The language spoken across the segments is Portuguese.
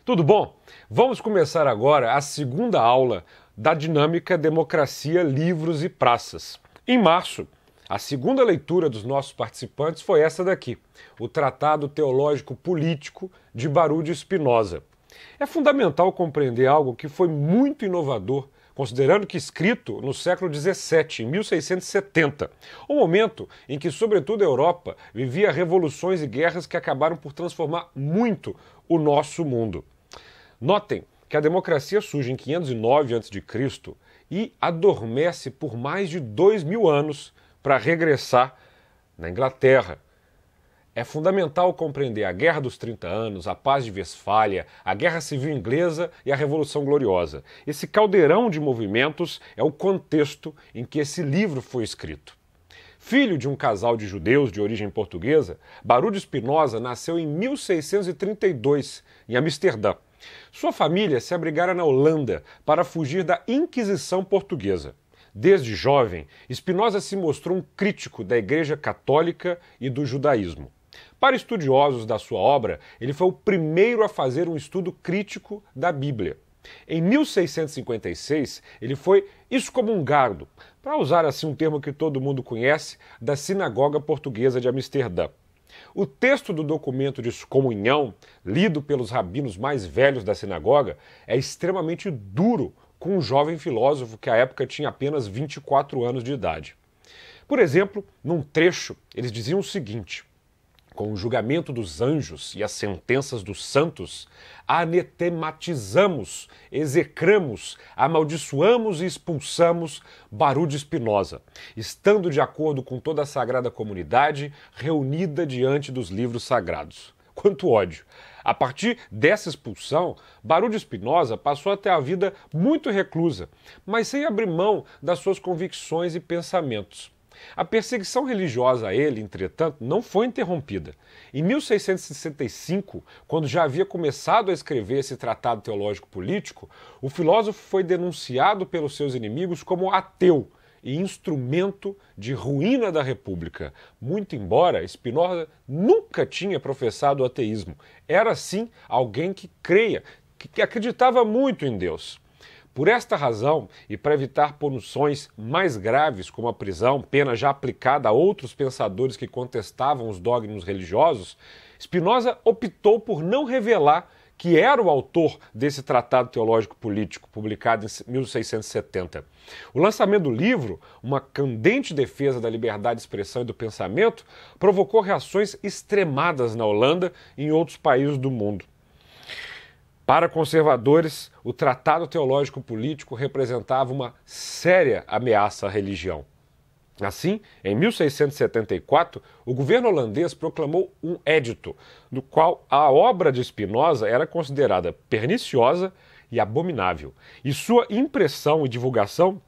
Tudo bom? Vamos começar agora a segunda aula da dinâmica Democracia, Livros e Praças. Em março, a segunda leitura dos nossos participantes foi essa daqui, o Tratado Teológico Político de Baruch de Spinoza. É fundamental compreender algo que foi muito inovador, considerando que escrito no século XVII, em 1670, o momento em que, sobretudo, a Europa vivia revoluções e guerras que acabaram por transformar muito o nosso mundo. Notem que a democracia surge em 509 a.C. e adormece por mais de 2000 anos para regressar na Inglaterra. É fundamental compreender a Guerra dos 30 Anos, a Paz de Westfália, a Guerra Civil Inglesa e a Revolução Gloriosa. Esse caldeirão de movimentos é o contexto em que esse livro foi escrito. Filho de um casal de judeus de origem portuguesa, Baruch de Spinoza nasceu em 1632, em Amsterdã. Sua família se abrigara na Holanda para fugir da Inquisição portuguesa. Desde jovem, Spinoza se mostrou um crítico da Igreja Católica e do judaísmo. Para estudiosos da sua obra, ele foi o primeiro a fazer um estudo crítico da Bíblia. Em 1656, ele foi excomungado, para usar assim um termo que todo mundo conhece, da Sinagoga Portuguesa de Amsterdã. O texto do documento de excomunhão, lido pelos rabinos mais velhos da sinagoga, é extremamente duro com um jovem filósofo que à época tinha apenas 24 anos de idade. Por exemplo, num trecho, eles diziam o seguinte: com o julgamento dos anjos e as sentenças dos santos, anetematizamos, execramos, amaldiçoamos e expulsamos Baruch de Spinoza, estando de acordo com toda a sagrada comunidade reunida diante dos livros sagrados. Quanto ódio! A partir dessa expulsão, Baruch de Spinoza passou a ter a vida muito reclusa, mas sem abrir mão das suas convicções e pensamentos. A perseguição religiosa a ele, entretanto, não foi interrompida. Em 1665, quando já havia começado a escrever esse tratado teológico político, o filósofo foi denunciado pelos seus inimigos como ateu e instrumento de ruína da República. Muito embora Spinoza nunca tinha professado o ateísmo, era sim alguém que creia, que acreditava muito em Deus. Por esta razão, e para evitar punições mais graves, como a prisão, pena já aplicada a outros pensadores que contestavam os dogmas religiosos, Spinoza optou por não revelar que era o autor desse tratado teológico político, publicado em 1670. O lançamento do livro, uma candente defesa da liberdade de expressão e do pensamento, provocou reações extremadas na Holanda e em outros países do mundo. Para conservadores, o Tratado Teológico Político representava uma séria ameaça à religião. Assim, em 1674, o governo holandês proclamou um édito, no qual a obra de Spinoza era considerada perniciosa e abominável, e sua impressão e divulgação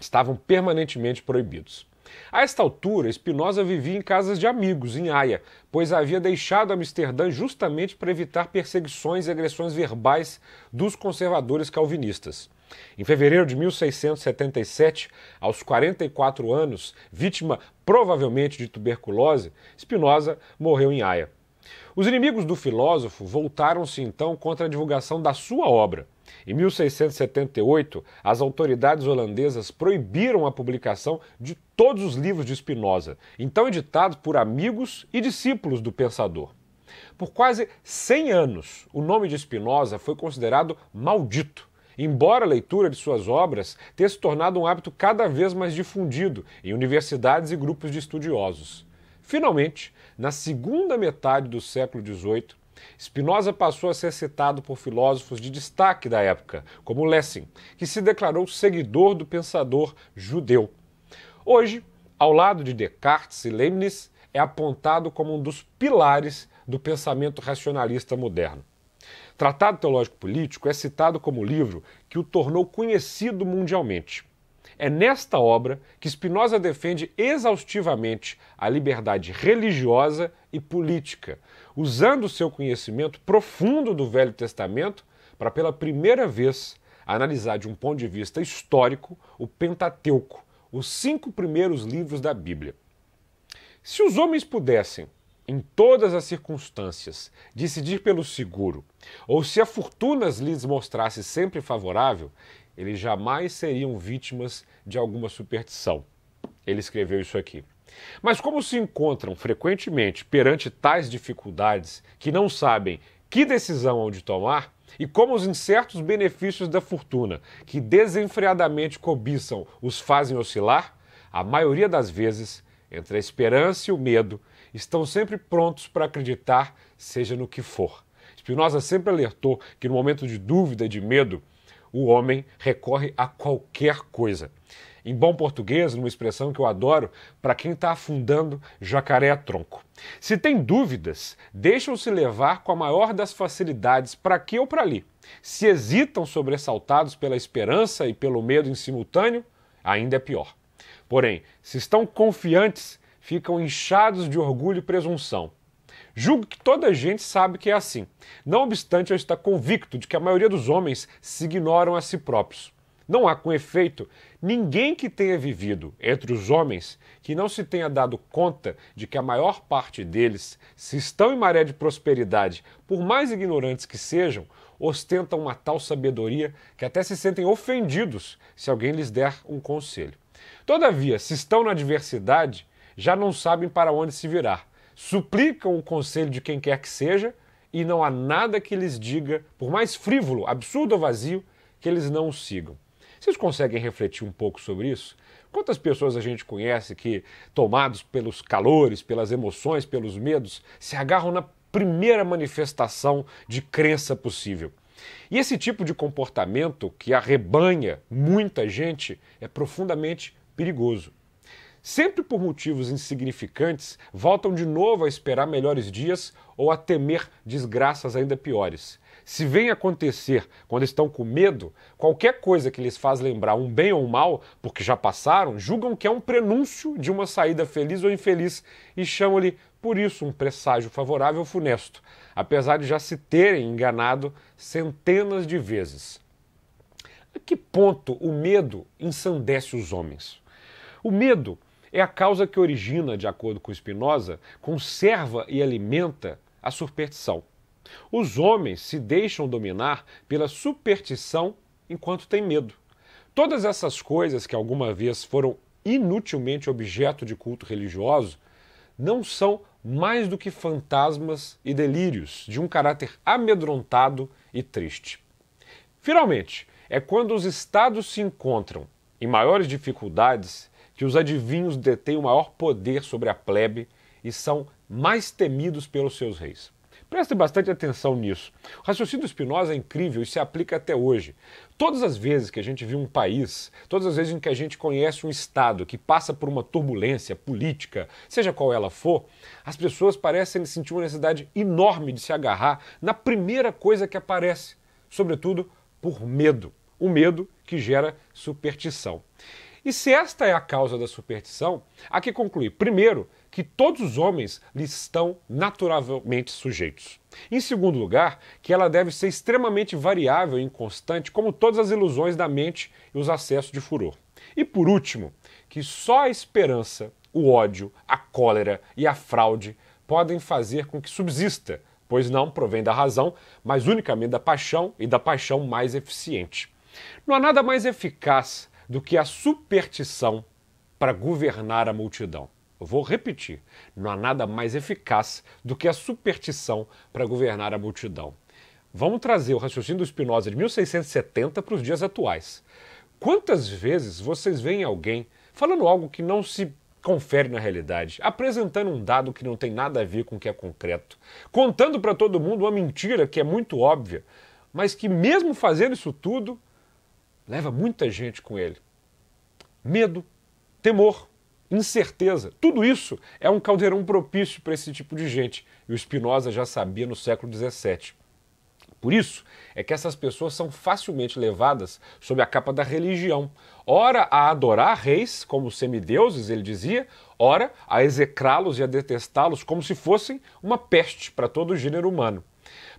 estavam permanentemente proibidos. A esta altura, Spinoza vivia em casas de amigos, em Haia, pois havia deixado Amsterdã justamente para evitar perseguições e agressões verbais dos conservadores calvinistas. Em fevereiro de 1677, aos 44 anos, vítima provavelmente de tuberculose, Spinoza morreu em Haia. Os inimigos do filósofo voltaram-se então contra a divulgação da sua obra. Em 1678, as autoridades holandesas proibiram a publicação de todos os livros de Spinoza, então editados por amigos e discípulos do pensador. Por quase 100 anos, o nome de Spinoza foi considerado maldito, embora a leitura de suas obras tenha se tornado um hábito cada vez mais difundido em universidades e grupos de estudiosos. Finalmente, na segunda metade do século XVIII, Spinoza passou a ser citado por filósofos de destaque da época, como Lessing, que se declarou seguidor do pensador judeu. Hoje, ao lado de Descartes e Leibniz, é apontado como um dos pilares do pensamento racionalista moderno. Tratado Teológico Político é citado como livro que o tornou conhecido mundialmente. É nesta obra que Spinoza defende exaustivamente a liberdade religiosa e política, usando o seu conhecimento profundo do Velho Testamento para, pela primeira vez, analisar de um ponto de vista histórico o Pentateuco, os 5 primeiros livros da Bíblia. Se os homens pudessem em todas as circunstâncias, decidir pelo seguro, ou se a fortuna lhes mostrasse sempre favorável, eles jamais seriam vítimas de alguma superstição. Ele escreveu isso aqui. Mas como se encontram frequentemente perante tais dificuldades que não sabem que decisão hão de tomar, e como os incertos benefícios da fortuna, que desenfreadamente cobiçam, os fazem oscilar, a maioria das vezes, entre a esperança e o medo, estão sempre prontos para acreditar, seja no que for. Spinoza sempre alertou que no momento de dúvida e de medo, o homem recorre a qualquer coisa. Em bom português, numa expressão que eu adoro, para quem está afundando jacaré a tronco. Se tem dúvidas, deixam-se levar com a maior das facilidades para aqui ou para ali. Se hesitam sobressaltados pela esperança e pelo medo em simultâneo, ainda é pior. Porém, se estão confiantes, ficam inchados de orgulho e presunção. Julgo que toda a gente sabe que é assim. Não obstante, eu estou convicto de que a maioria dos homens se ignoram a si próprios. Não há, com efeito, ninguém que tenha vivido entre os homens que não se tenha dado conta de que a maior parte deles, se estão em maré de prosperidade, por mais ignorantes que sejam, ostentam uma tal sabedoria que até se sentem ofendidos se alguém lhes der um conselho. Todavia, se estão na adversidade, já não sabem para onde se virar. Suplicam o conselho de quem quer que seja e não há nada que lhes diga, por mais frívolo, absurdo ou vazio, que eles não o sigam. Vocês conseguem refletir um pouco sobre isso? Quantas pessoas a gente conhece que, tomados pelos calores, pelas emoções, pelos medos, se agarram na primeira manifestação de crença possível? E esse tipo de comportamento que arrebanha muita gente é profundamente perigoso. Sempre por motivos insignificantes, voltam de novo a esperar melhores dias ou a temer desgraças ainda piores. Se vem acontecer quando estão com medo, qualquer coisa que lhes faz lembrar um bem ou um mal, porque já passaram, julgam que é um prenúncio de uma saída feliz ou infeliz e chamam-lhe, por isso, um presságio favorável ou funesto, apesar de já se terem enganado centenas de vezes. A que ponto o medo ensandece os homens? O medo é a causa que origina, de acordo com Spinoza, conserva e alimenta a superstição. Os homens se deixam dominar pela superstição enquanto têm medo. Todas essas coisas que alguma vez foram inutilmente objeto de culto religioso não são mais do que fantasmas e delírios de um caráter amedrontado e triste. Finalmente, é quando os estados se encontram em maiores dificuldades que os adivinhos detêm o maior poder sobre a plebe e são mais temidos pelos seus reis. Prestem bastante atenção nisso. O raciocínio do Spinoza é incrível e se aplica até hoje. Todas as vezes que a gente viu um país, todas as vezes em que a gente conhece um estado que passa por uma turbulência política, seja qual ela for, as pessoas parecem sentir uma necessidade enorme de se agarrar na primeira coisa que aparece, sobretudo por medo. O medo que gera superstição. E se esta é a causa da superstição, há que concluir, primeiro, que todos os homens lhe estão naturalmente sujeitos. Em segundo lugar, que ela deve ser extremamente variável e inconstante, como todas as ilusões da mente e os acessos de furor. E por último, que só a esperança, o ódio, a cólera e a fraude podem fazer com que subsista, pois não provém da razão, mas unicamente da paixão e da paixão mais eficiente. Não há nada mais eficaz do que a superstição para governar a multidão. Eu vou repetir, não há nada mais eficaz do que a superstição para governar a multidão. Vamos trazer o raciocínio do Spinoza de 1670 para os dias atuais. Quantas vezes vocês veem alguém falando algo que não se confere na realidade, apresentando um dado que não tem nada a ver com o que é concreto, contando para todo mundo uma mentira que é muito óbvia, mas que mesmo fazendo isso tudo, leva muita gente com ele. Medo, temor, incerteza, tudo isso é um caldeirão propício para esse tipo de gente. E o Spinoza já sabia no século XVII. Por isso é que essas pessoas são facilmente levadas sob a capa da religião. Ora a adorar reis como semideuses, ele dizia, ora a execrá-los e a detestá-los como se fossem uma peste para todo o gênero humano.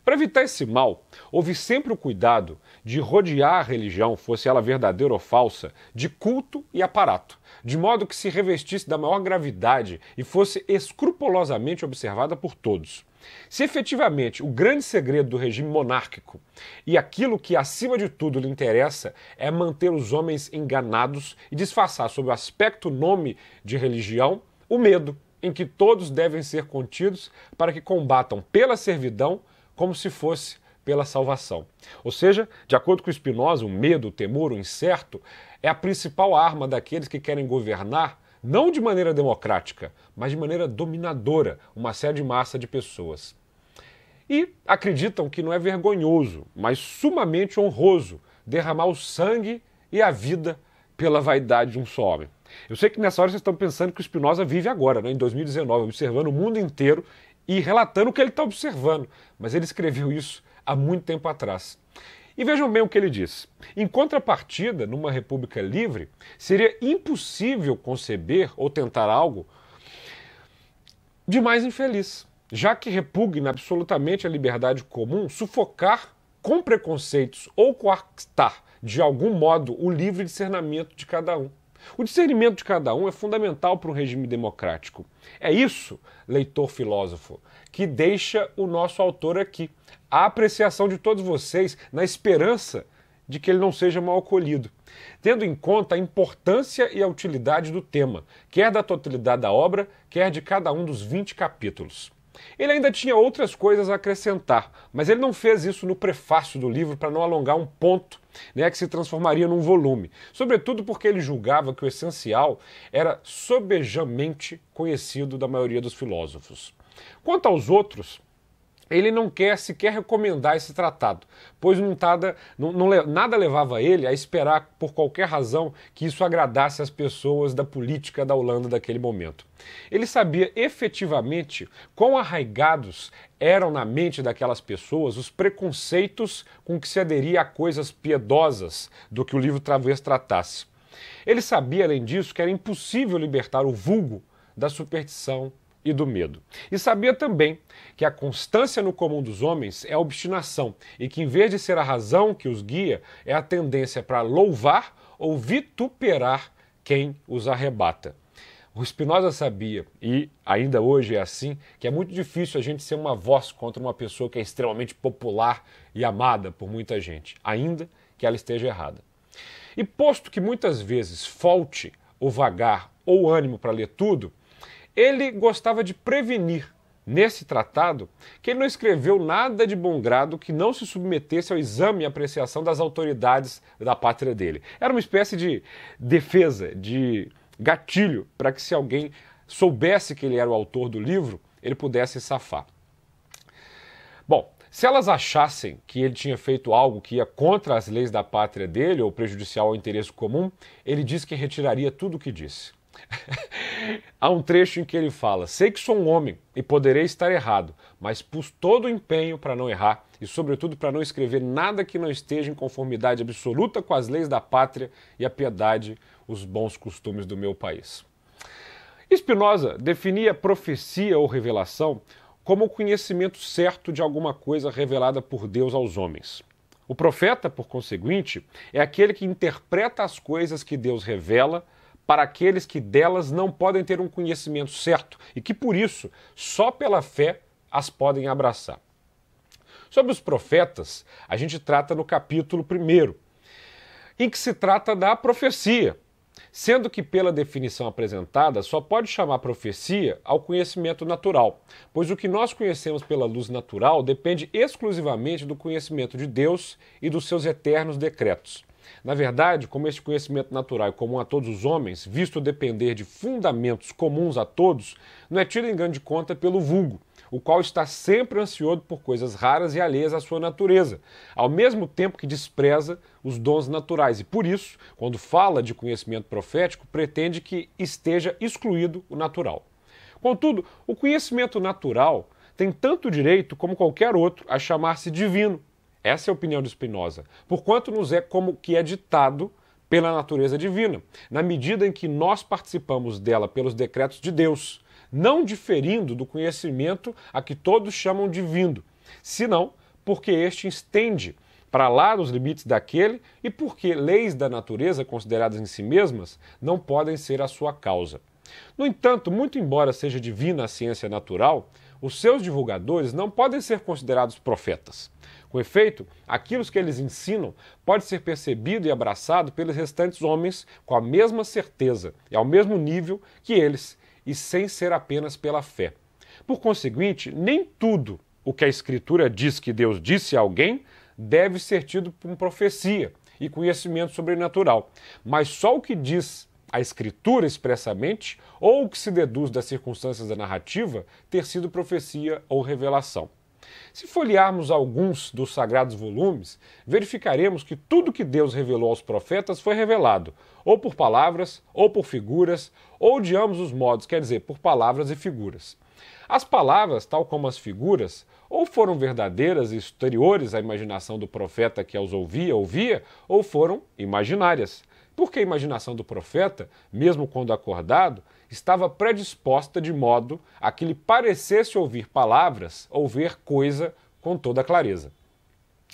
Para evitar esse mal, houve sempre o cuidado de rodear a religião, fosse ela verdadeira ou falsa, de culto e aparato, de modo que se revestisse da maior gravidade e fosse escrupulosamente observada por todos. Se efetivamente o grande segredo do regime monárquico e aquilo que acima de tudo lhe interessa é manter os homens enganados e disfarçar sob o aspecto nome de religião o medo em que todos devem ser contidos para que combatam pela servidão como se fosse pela salvação. Ou seja, de acordo com Spinoza, o medo, o temor, o incerto é a principal arma daqueles que querem governar não de maneira democrática, mas de maneira dominadora, uma série de massa de pessoas. E acreditam que não é vergonhoso, mas sumamente honroso derramar o sangue e a vida pela vaidade de um só homem. Eu sei que nessa hora vocês estão pensando que o Spinoza vive agora, né, em 2019, observando o mundo inteiro e relatando o que ele está observando, mas ele escreveu isso há muito tempo atrás. E vejam bem o que ele diz. Em contrapartida, numa república livre, seria impossível conceber ou tentar algo de mais infeliz, já que repugna absolutamente a liberdade comum sufocar com preconceitos ou coartar de algum modo o livre discernimento de cada um. O discernimento de cada um é fundamental para um regime democrático. É isso, leitor filósofo, que deixa o nosso autor aqui. A apreciação de todos vocês na esperança de que ele não seja mal acolhido, tendo em conta a importância e a utilidade do tema, quer da totalidade da obra, quer de cada um dos 20 capítulos. Ele ainda tinha outras coisas a acrescentar, mas ele não fez isso no prefácio do livro para não alongar um ponto, né, que se transformaria num volume, sobretudo porque ele julgava que o essencial era sobejamente conhecido da maioria dos filósofos. Quanto aos outros, ele não quer sequer recomendar esse tratado, pois nada levava ele a esperar, por qualquer razão, que isso agradasse às pessoas da política da Holanda daquele momento. Ele sabia efetivamente quão arraigados eram na mente daquelas pessoas os preconceitos com que se aderia a coisas piedosas do que o livro talvez tratasse. Ele sabia, além disso, que era impossível libertar o vulgo da superstição e do medo. E sabia também que a constância no comum dos homens é a obstinação e que, em vez de ser a razão que os guia, é a tendência para louvar ou vituperar quem os arrebata. O Spinoza sabia, e ainda hoje é assim, que é muito difícil a gente ser uma voz contra uma pessoa que é extremamente popular e amada por muita gente, ainda que ela esteja errada. E posto que muitas vezes falte o vagar ou ânimo para ler tudo, ele gostava de prevenir, nesse tratado, que ele não escreveu nada de bom grado que não se submetesse ao exame e apreciação das autoridades da pátria dele. Era uma espécie de defesa, de gatilho, para que se alguém soubesse que ele era o autor do livro, ele pudesse safar. Bom, se elas achassem que ele tinha feito algo que ia contra as leis da pátria dele ou prejudicial ao interesse comum, ele disse que retiraria tudo o que disse. Há um trecho em que ele fala: sei que sou um homem e poderei estar errado, mas pus todo o empenho para não errar e, sobretudo, para não escrever nada que não esteja em conformidade absoluta com as leis da pátria e a piedade, os bons costumes do meu país. Spinoza definia profecia ou revelação como o conhecimento certo de alguma coisa revelada por Deus aos homens. O profeta, por conseguinte, é aquele que interpreta as coisas que Deus revela para aqueles que delas não podem ter um conhecimento certo e que, por isso, só pela fé as podem abraçar. Sobre os profetas, a gente trata no capítulo 1, em que se trata da profecia, sendo que, pela definição apresentada, só pode chamar profecia ao conhecimento natural, pois o que nós conhecemos pela luz natural depende exclusivamente do conhecimento de Deus e dos seus eternos decretos. Na verdade, como este conhecimento natural é comum a todos os homens, visto depender de fundamentos comuns a todos, não é tido em grande conta pelo vulgo, o qual está sempre ansioso por coisas raras e alheias à sua natureza, ao mesmo tempo que despreza os dons naturais e, por isso, quando fala de conhecimento profético, pretende que esteja excluído o natural. Contudo, o conhecimento natural tem tanto direito como qualquer outro a chamar-se divino. Essa é a opinião de Spinoza, porquanto nos é como que é ditado pela natureza divina, na medida em que nós participamos dela pelos decretos de Deus, não diferindo do conhecimento a que todos chamam divino, senão porque este estende para lá dos limites daquele e porque leis da natureza consideradas em si mesmas não podem ser a sua causa. No entanto, muito embora seja divina a ciência natural, os seus divulgadores não podem ser considerados profetas. Com efeito, aquilo que eles ensinam pode ser percebido e abraçado pelos restantes homens com a mesma certeza e ao mesmo nível que eles, e sem ser apenas pela fé. Por conseguinte, nem tudo o que a Escritura diz que Deus disse a alguém deve ser tido como profecia e conhecimento sobrenatural, mas só o que diz a Escritura expressamente ou o que se deduz das circunstâncias da narrativa ter sido profecia ou revelação. Se folhearmos alguns dos sagrados volumes, verificaremos que tudo que Deus revelou aos profetas foi revelado, ou por palavras, ou por figuras, ou de ambos os modos, quer dizer, por palavras e figuras. As palavras, tal como as figuras, ou foram verdadeiras e exteriores à imaginação do profeta que as ouvia, ou foram imaginárias. Porque a imaginação do profeta, mesmo quando acordado, estava predisposta de modo a que lhe parecesse ouvir palavras ou ver coisa com toda clareza.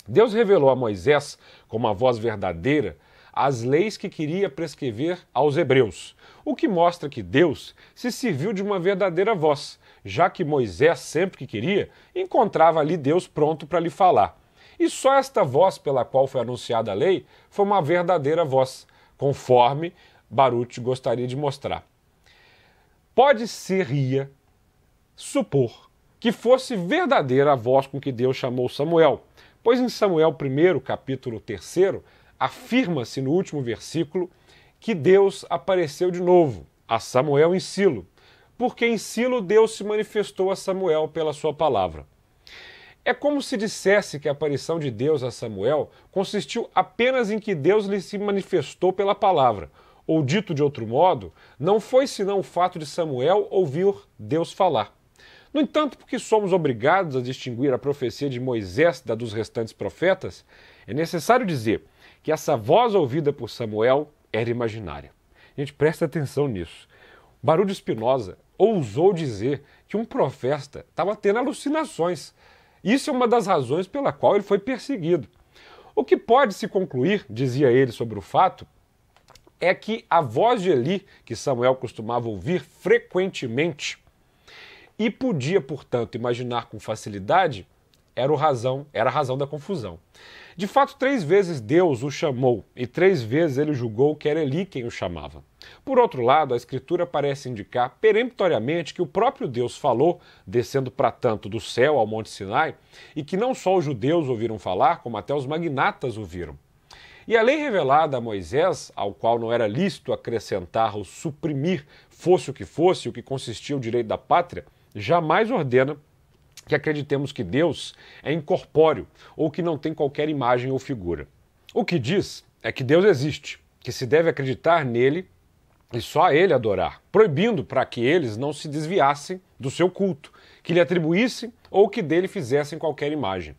Deus revelou a Moisés, com uma voz verdadeira, as leis que queria prescrever aos hebreus, o que mostra que Deus se serviu de uma verdadeira voz, já que Moisés, sempre que queria, encontrava ali Deus pronto para lhe falar. E só esta voz pela qual foi anunciada a lei foi uma verdadeira voz, conforme Baruch gostaria de mostrar. Pode-se-ia supor que fosse verdadeira a voz com que Deus chamou Samuel, pois em Samuel 1, capítulo 3, afirma-se no último versículo que Deus apareceu de novo a Samuel em Silo, porque em Silo Deus se manifestou a Samuel pela sua palavra. É como se dissesse que a aparição de Deus a Samuel consistiu apenas em que Deus lhe se manifestou pela palavra, ou dito de outro modo, não foi senão o fato de Samuel ouvir Deus falar. No entanto, porque somos obrigados a distinguir a profecia de Moisés da dos restantes profetas, é necessário dizer que essa voz ouvida por Samuel era imaginária. Gente, presta atenção nisso. Baruch Spinoza ousou dizer que um profeta estava tendo alucinações. Isso é uma das razões pela qual ele foi perseguido. O que pode se concluir, dizia ele sobre o fato, é que a voz de Eli, que Samuel costumava ouvir frequentemente, e podia, portanto, imaginar com facilidade, era a razão da confusão. De fato, 3 vezes Deus o chamou, e 3 vezes ele julgou que era Eli quem o chamava. Por outro lado, a Escritura parece indicar peremptoriamente que o próprio Deus falou, descendo para tanto do céu ao Monte Sinai, e que não só os judeus ouviram falar, como até os magnatas ouviram. E a lei revelada a Moisés, ao qual não era lícito acrescentar ou suprimir, fosse o que consistia o direito da pátria, jamais ordena que acreditemos que Deus é incorpóreo ou que não tem qualquer imagem ou figura. O que diz é que Deus existe, que se deve acreditar nele e só a ele adorar, proibindo para que eles não se desviassem do seu culto, que lhe atribuíssem ou que dele fizessem qualquer imagem.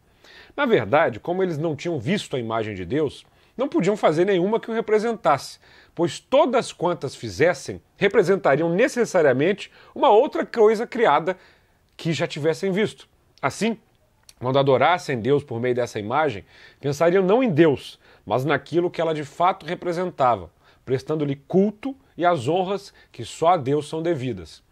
Na verdade, como eles não tinham visto a imagem de Deus, não podiam fazer nenhuma que o representasse, pois todas quantas fizessem representariam necessariamente uma outra coisa criada que já tivessem visto. Assim, quando adorassem Deus por meio dessa imagem, pensariam não em Deus, mas naquilo que ela de fato representava, prestando-lhe culto e as honras que só a Deus são devidas.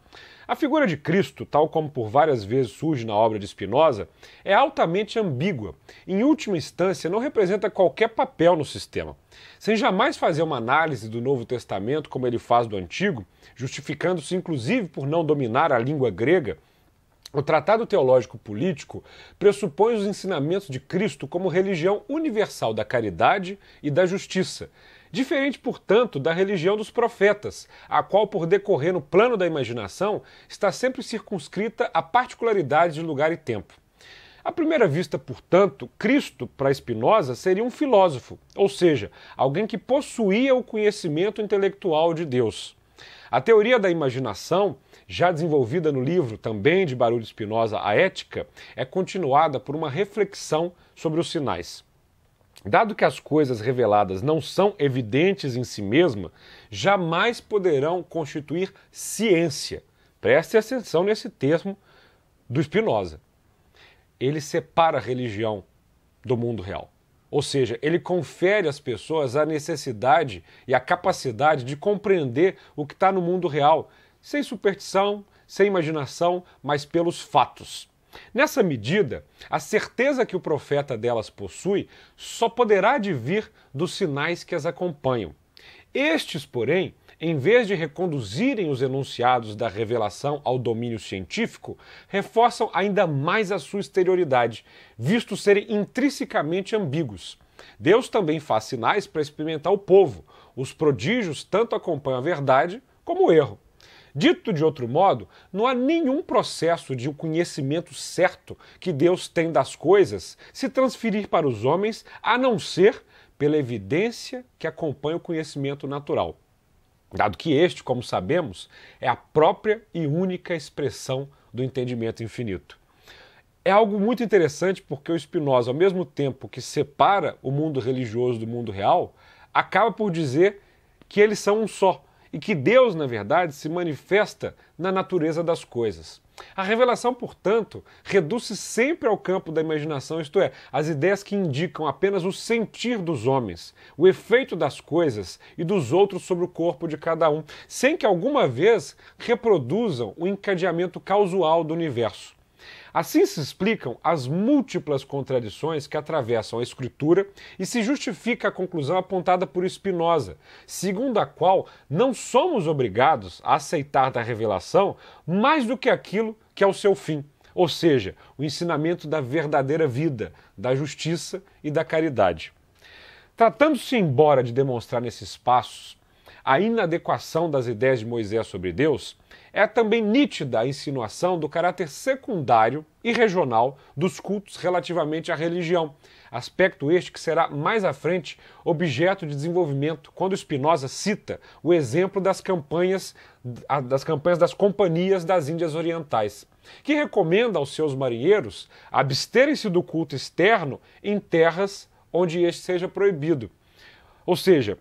A figura de Cristo, tal como por várias vezes surge na obra de Spinoza, é altamente ambígua. Em última instância, não representa qualquer papel no sistema. Sem jamais fazer uma análise do Novo Testamento como ele faz do Antigo, justificando-se inclusive por não dominar a língua grega, o Tratado Teológico Político pressupõe os ensinamentos de Cristo como religião universal da caridade e da justiça, diferente, portanto, da religião dos profetas, a qual, por decorrer no plano da imaginação, está sempre circunscrita a particularidades de lugar e tempo. À primeira vista, portanto, Cristo, para Spinoza, seria um filósofo, ou seja, alguém que possuía o conhecimento intelectual de Deus. A teoria da imaginação, já desenvolvida no livro também de Baruch Spinoza, A Ética, é continuada por uma reflexão sobre os sinais. Dado que as coisas reveladas não são evidentes em si mesmas, jamais poderão constituir ciência. Preste atenção nesse termo do Spinoza. Ele separa a religião do mundo real. Ou seja, ele confere às pessoas a necessidade e a capacidade de compreender o que está no mundo real, sem superstição, sem imaginação, mas pelos fatos. Nessa medida, a certeza que o profeta delas possui só poderá advir dos sinais que as acompanham. Estes, porém, em vez de reconduzirem os enunciados da revelação ao domínio científico, reforçam ainda mais a sua exterioridade, visto serem intrinsecamente ambíguos. Deus também faz sinais para experimentar o povo. Os prodígios tanto acompanham a verdade como o erro. Dito de outro modo, não há nenhum processo de conhecimento certo que Deus tem das coisas se transferir para os homens, a não ser pela evidência que acompanha o conhecimento natural. Dado que este, como sabemos, é a própria e única expressão do entendimento infinito. É algo muito interessante porque o Spinoza, ao mesmo tempo que separa o mundo religioso do mundo real, acaba por dizer que eles são um só e que Deus, na verdade, se manifesta na natureza das coisas. A revelação, portanto, reduz-se sempre ao campo da imaginação, isto é, as ideias que indicam apenas o sentir dos homens, o efeito das coisas e dos outros sobre o corpo de cada um, sem que alguma vez reproduzam o encadeamento causal do universo. Assim se explicam as múltiplas contradições que atravessam a Escritura e se justifica a conclusão apontada por Spinoza, segundo a qual não somos obrigados a aceitar da revelação mais do que aquilo que é o seu fim, ou seja, o ensinamento da verdadeira vida, da justiça e da caridade. Tratando-se, embora, de demonstrar nesses passos a inadequação das ideias de Moisés sobre Deus, é também nítida a insinuação do caráter secundário e regional dos cultos relativamente à religião, aspecto este que será mais à frente objeto de desenvolvimento quando Spinoza cita o exemplo das campanhas das companhias das Índias Orientais, que recomenda aos seus marinheiros absterem-se do culto externo em terras onde este seja proibido. Ou seja,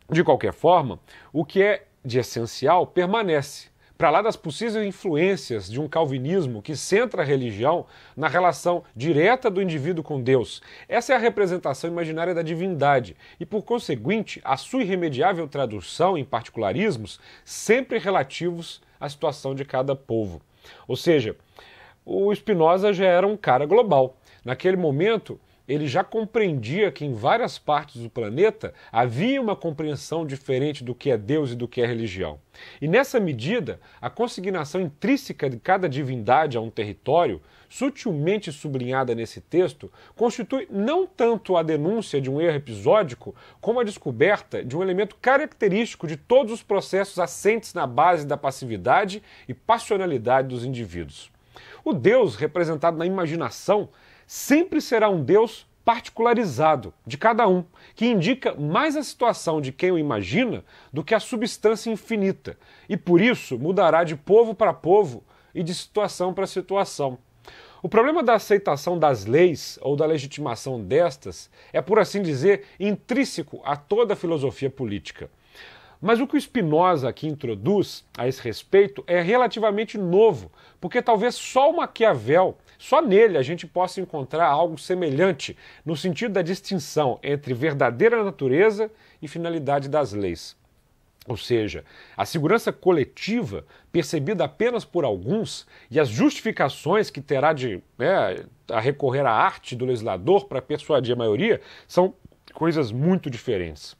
de qualquer forma, o que é de essencial permanece, para lá das possíveis influências de um calvinismo que centra a religião na relação direta do indivíduo com Deus. Essa é a representação imaginária da divindade e, por conseguinte, a sua irremediável tradução em particularismos sempre relativos à situação de cada povo. Ou seja, o Spinoza já era um cara global. Naquele momento, ele já compreendia que em várias partes do planeta havia uma compreensão diferente do que é Deus e do que é religião. E nessa medida, a consignação intrínseca de cada divindade a um território, sutilmente sublinhada nesse texto, constitui não tanto a denúncia de um erro episódico, como a descoberta de um elemento característico de todos os processos assentes na base da passividade e passionalidade dos indivíduos. O Deus representado na imaginação sempre será um Deus particularizado de cada um, que indica mais a situação de quem o imagina do que a substância infinita, e por isso mudará de povo para povo e de situação para situação. O problema da aceitação das leis ou da legitimação destas é, por assim dizer, intrínseco a toda a filosofia política. Mas o que o Spinoza aqui introduz a esse respeito é relativamente novo, porque talvez só o Maquiavel, só nele a gente possa encontrar algo semelhante no sentido da distinção entre verdadeira natureza e finalidade das leis. Ou seja, a segurança coletiva, percebida apenas por alguns, e as justificações que terá de a recorrer à arte do legislador para persuadir a maioria, são coisas muito diferentes.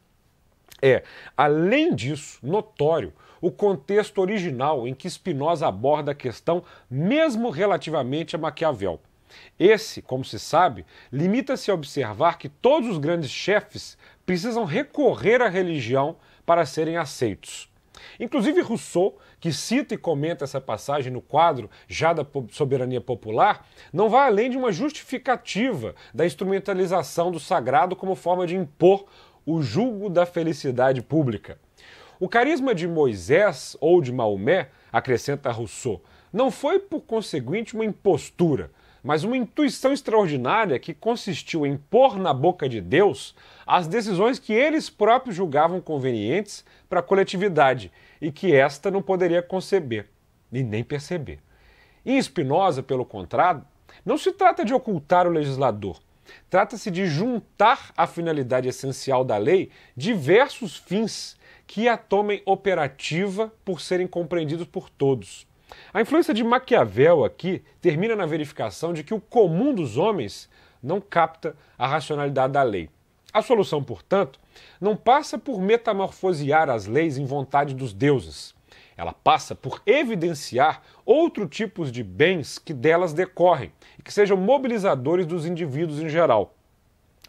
Além disso, notório o contexto original em que Spinoza aborda a questão, mesmo relativamente a Maquiavel. Esse, como se sabe, limita-se a observar que todos os grandes chefes precisam recorrer à religião para serem aceitos. Inclusive Rousseau, que cita e comenta essa passagem no quadro Já da Soberania Popular, não vai além de uma justificativa da instrumentalização do sagrado como forma de impor o jugo da felicidade pública. O carisma de Moisés ou de Maomé, acrescenta Rousseau, não foi por conseguinte uma impostura, mas uma intuição extraordinária que consistiu em pôr na boca de Deus as decisões que eles próprios julgavam convenientes para a coletividade e que esta não poderia conceber e nem perceber. Em Spinoza, pelo contrário, não se trata de ocultar o legislador, Trata-se de juntar à finalidade essencial da lei diversos fins que a tomem operativa por serem compreendidos por todos. A influência de Maquiavel aqui termina na verificação de que o comum dos homens não capta a racionalidade da lei. A solução, portanto, não passa por metamorfosear as leis em vontade dos deuses. Ela passa por evidenciar outros tipos de bens que delas decorrem e que sejam mobilizadores dos indivíduos em geral.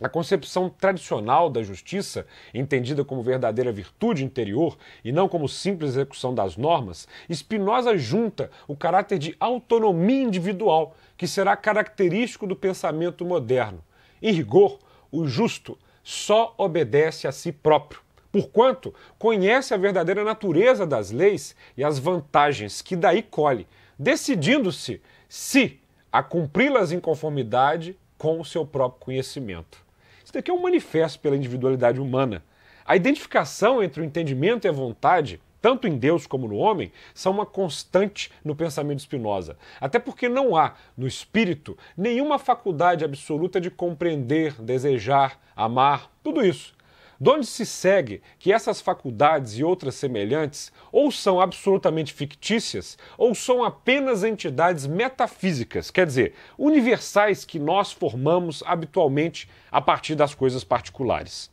A concepção tradicional da justiça, entendida como verdadeira virtude interior e não como simples execução das normas, Spinoza junta o caráter de autonomia individual, que será característico do pensamento moderno. Em rigor, o justo só obedece a si próprio, porquanto conhece a verdadeira natureza das leis e as vantagens que daí colhe, decidindo-se se a cumpri-las em conformidade com o seu próprio conhecimento. Isso daqui é um manifesto pela individualidade humana. A identificação entre o entendimento e a vontade, tanto em Deus como no homem, são uma constante no pensamento de Spinoza. Até porque não há, no espírito, nenhuma faculdade absoluta de compreender, desejar, amar, tudo isso. De onde se segue que essas faculdades e outras semelhantes ou são absolutamente fictícias ou são apenas entidades metafísicas, quer dizer, universais que nós formamos habitualmente a partir das coisas particulares.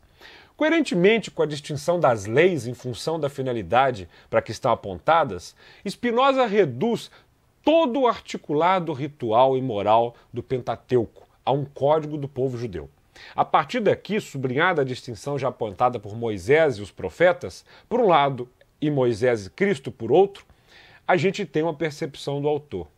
Coerentemente com a distinção das leis em função da finalidade para que estão apontadas, Spinoza reduz todo o articulado ritual e moral do Pentateuco a um código do povo judeu. A partir daqui, sublinhada a distinção já apontada por Moisés e os profetas, por um lado, e Moisés e Cristo por outro, a gente tem uma percepção do autor.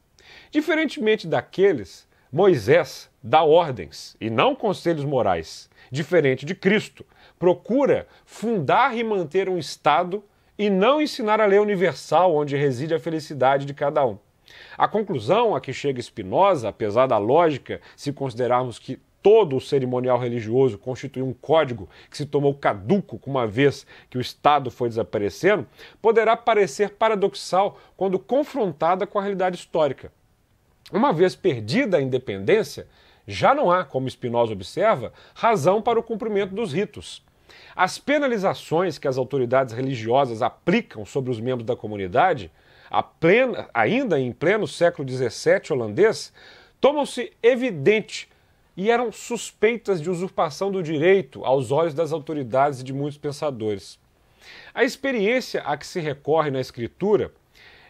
Diferentemente daqueles, Moisés dá ordens e não conselhos morais. Diferente de Cristo, procura fundar e manter um Estado e não ensinar a lei universal onde reside a felicidade de cada um. A conclusão a que chega Spinoza, apesar da lógica, se considerarmos que todo o cerimonial religioso constitui um código que se tomou caduco uma vez que o Estado foi desaparecendo, poderá parecer paradoxal quando confrontada com a realidade histórica. Uma vez perdida a independência, já não há, como Spinoza observa, razão para o cumprimento dos ritos. As penalizações que as autoridades religiosas aplicam sobre os membros da comunidade, ainda em pleno século XVII holandês, tomam-se evidente e eram suspeitas de usurpação do direito aos olhos das autoridades e de muitos pensadores. A experiência a que se recorre na escritura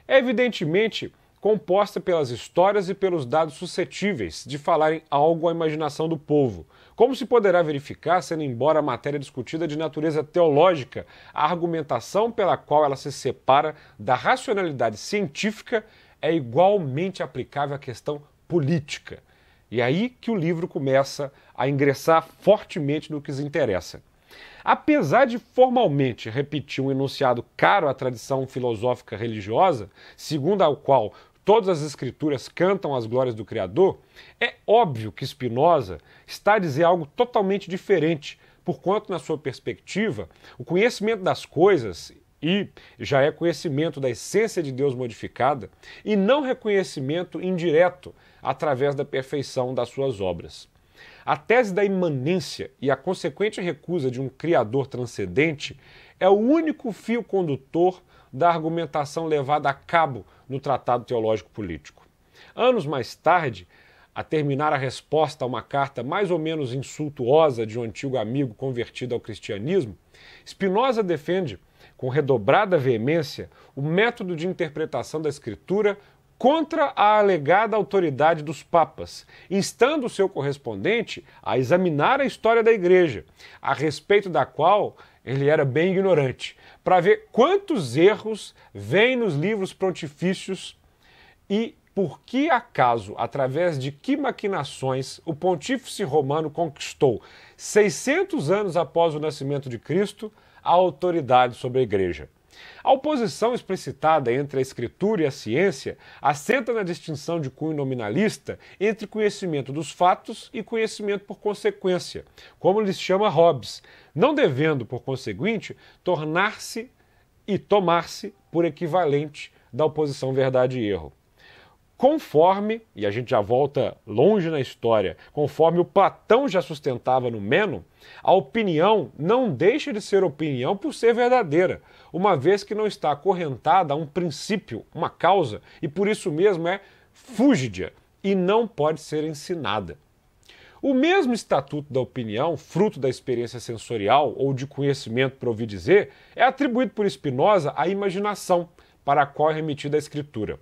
é evidentemente composta pelas histórias e pelos dados suscetíveis de falarem algo à imaginação do povo, como se poderá verificar, sendo embora a matéria discutida de natureza teológica, a argumentação pela qual ela se separa da racionalidade científica é igualmente aplicável à questão política. E é aí que o livro começa a ingressar fortemente no que os interessa. Apesar de formalmente repetir um enunciado caro à tradição filosófica religiosa, segundo a qual todas as escrituras cantam as glórias do Criador, é óbvio que Spinoza está a dizer algo totalmente diferente, porquanto, na sua perspectiva, o conhecimento das coisas e já é conhecimento da essência de Deus modificada e não reconhecimento indireto através da perfeição das suas obras. A tese da imanência e a consequente recusa de um Criador transcendente é o único fio condutor da argumentação levada a cabo no Tratado Teológico Político. Anos mais tarde, a terminar a resposta a uma carta mais ou menos insultuosa de um antigo amigo convertido ao cristianismo, Spinoza defende, com redobrada veemência, o método de interpretação da Escritura contra a alegada autoridade dos papas, instando o seu correspondente a examinar a história da Igreja, a respeito da qual ele era bem ignorante, para ver quantos erros vêm nos livros pontifícios e por que acaso, através de que maquinações, o pontífice romano conquistou, 600 anos após o nascimento de Cristo, a autoridade sobre a Igreja. A oposição explicitada entre a escritura e a ciência assenta na distinção de cunho nominalista entre conhecimento dos fatos e conhecimento por consequência, como lhes chama Hobbes, não devendo, por conseguinte, tornar-se e tomar-se por equivalente da oposição verdade e erro. Conforme, e a gente já volta longe na história, conforme o Platão já sustentava no Meno, a opinião não deixa de ser opinião por ser verdadeira, uma vez que não está acorrentada a um princípio, uma causa, e por isso mesmo é fúgidia e não pode ser ensinada. O mesmo estatuto da opinião, fruto da experiência sensorial ou de conhecimento, por ouvir dizer, é atribuído por Spinoza à imaginação, para a qual é remetida a escritura.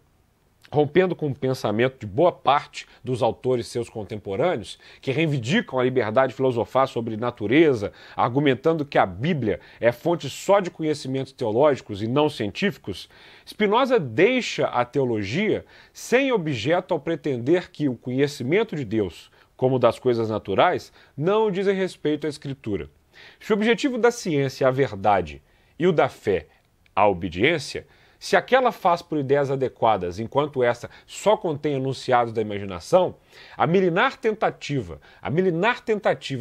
Rompendo com o pensamento de boa parte dos autores seus contemporâneos, que reivindicam a liberdade de filosofar sobre natureza, argumentando que a Bíblia é fonte só de conhecimentos teológicos e não científicos, Spinoza deixa a teologia sem objeto ao pretender que o conhecimento de Deus, como das coisas naturais, não dizem respeito à Escritura. Se o objetivo da ciência é a verdade e o da fé a obediência, se aquela faz por ideias adequadas, enquanto essa só contém enunciados da imaginação, a milenar tentativa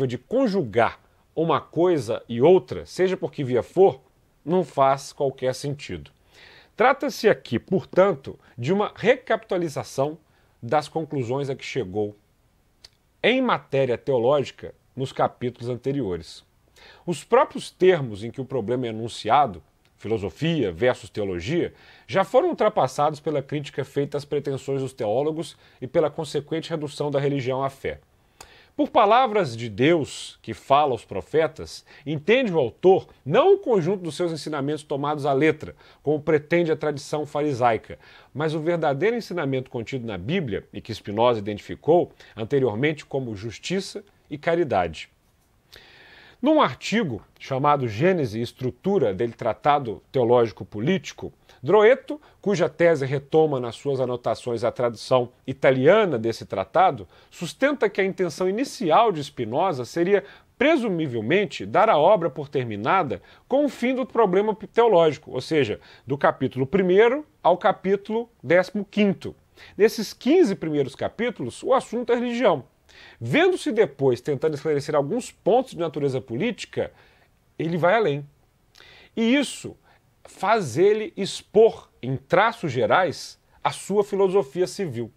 de conjugar uma coisa e outra, seja por que via for, não faz qualquer sentido. Trata-se aqui, portanto, de uma recapitalização das conclusões a que chegou em matéria teológica nos capítulos anteriores. Os próprios termos em que o problema é enunciado, filosofia versus teologia, já foram ultrapassados pela crítica feita às pretensões dos teólogos e pela consequente redução da religião à fé. Por palavras de Deus que fala aos profetas, entende o autor não o conjunto dos seus ensinamentos tomados à letra, como pretende a tradição farisaica, mas o verdadeiro ensinamento contido na Bíblia e que Spinoza identificou anteriormente como justiça e caridade. Num artigo chamado Gênese e Estrutura del Tratado Teológico Político, Droeto, cuja tese retoma nas suas anotações a tradução italiana desse tratado, sustenta que a intenção inicial de Spinoza seria, presumivelmente, dar a obra por terminada com o fim do problema teológico, ou seja, do capítulo 1 ao capítulo 15º. Nesses 15 primeiros capítulos, o assunto é religião. Vendo-se depois tentando esclarecer alguns pontos de natureza política, ele vai além. E isso faz ele expor, em traços gerais, a sua filosofia civil.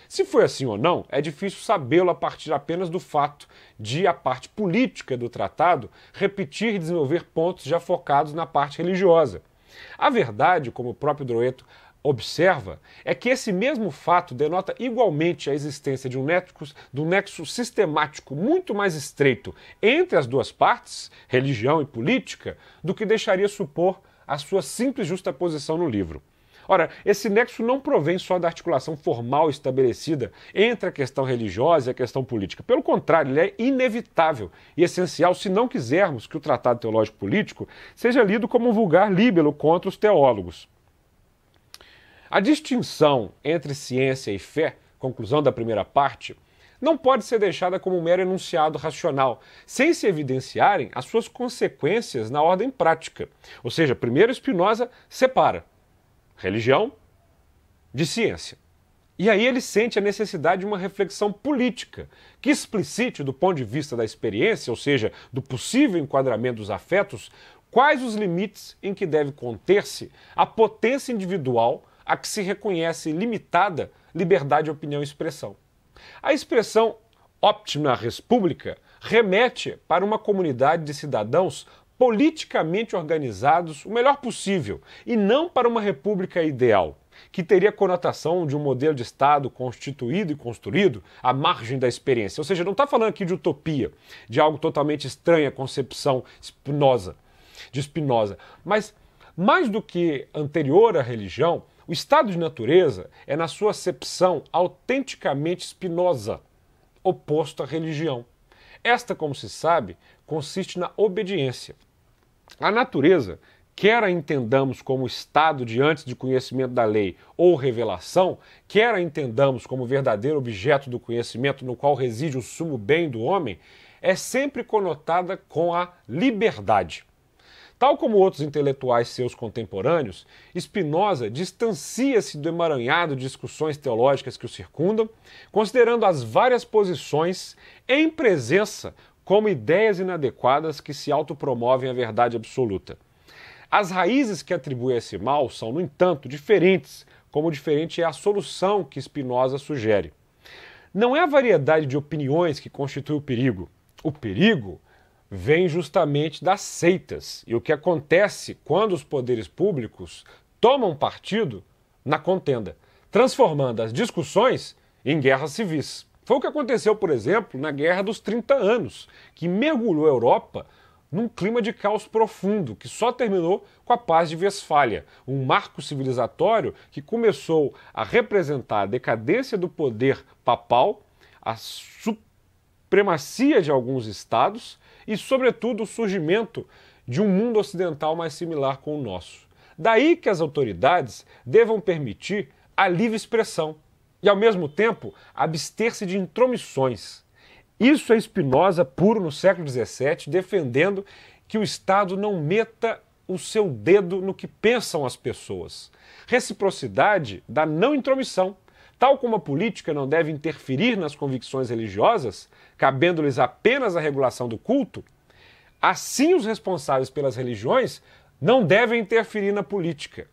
Se foi assim ou não, é difícil sabê-lo a partir apenas do fato de a parte política do tratado repetir e desenvolver pontos já focados na parte religiosa. A verdade, como o próprio Droeto observa, é que esse mesmo fato denota igualmente a existência de um nexo sistemático muito mais estreito entre as duas partes, religião e política, do que deixaria supor a sua simples justaposição no livro. Ora, esse nexo não provém só da articulação formal estabelecida entre a questão religiosa e a questão política. Pelo contrário, ele é inevitável e essencial se não quisermos que o Tratado Teológico Político seja lido como um vulgar líbelo contra os teólogos. A distinção entre ciência e fé, conclusão da primeira parte, não pode ser deixada como um mero enunciado racional, sem se evidenciarem as suas consequências na ordem prática. Ou seja, primeiro Spinoza separa religião de ciência. E aí ele sente a necessidade de uma reflexão política, que explicite do ponto de vista da experiência, ou seja, do possível enquadramento dos afetos, quais os limites em que deve conter-se a potência individual a que se reconhece limitada liberdade de opinião e expressão. A expressão optima res publica remete para uma comunidade de cidadãos politicamente organizados o melhor possível, e não para uma república ideal, que teria conotação de um modelo de Estado constituído e construído à margem da experiência. Ou seja, não está falando aqui de utopia, de algo totalmente estranho à concepção de Spinoza, mas mais do que anterior à religião, o estado de natureza é, na sua acepção, autenticamente Spinoza, oposto à religião. Esta, como se sabe, consiste na obediência. A natureza, quer a entendamos como estado de antes de conhecimento da lei ou revelação, quer a entendamos como verdadeiro objeto do conhecimento no qual reside o sumo bem do homem, é sempre conotada com a liberdade. Tal como outros intelectuais seus contemporâneos, Spinoza distancia-se do emaranhado de discussões teológicas que o circundam, considerando as várias posições em presença como ideias inadequadas que se autopromovem a verdade absoluta. As raízes que atribui a esse mal são, no entanto, diferentes como diferente é a solução que Spinoza sugere. Não é a variedade de opiniões que constitui o perigo. O perigo vem justamente das seitas e o que acontece quando os poderes públicos tomam partido na contenda, transformando as discussões em guerras civis. Foi o que aconteceu, por exemplo, na Guerra dos 30 Anos, que mergulhou a Europa num clima de caos profundo, que só terminou com a Paz de Westfália, um marco civilizatório que começou a representar a decadência do poder papal, a supremacia de alguns estados e, sobretudo, o surgimento de um mundo ocidental mais similar com o nosso. Daí que as autoridades devam permitir a livre expressão e, ao mesmo tempo, abster-se de intromissões. Isso é Spinoza puro no século XVII, defendendo que o Estado não meta o seu dedo no que pensam as pessoas. Reciprocidade da não intromissão. Tal como a política não deve interferir nas convicções religiosas, cabendo-lhes apenas a regulação do culto, assim os responsáveis pelas religiões não devem interferir na política.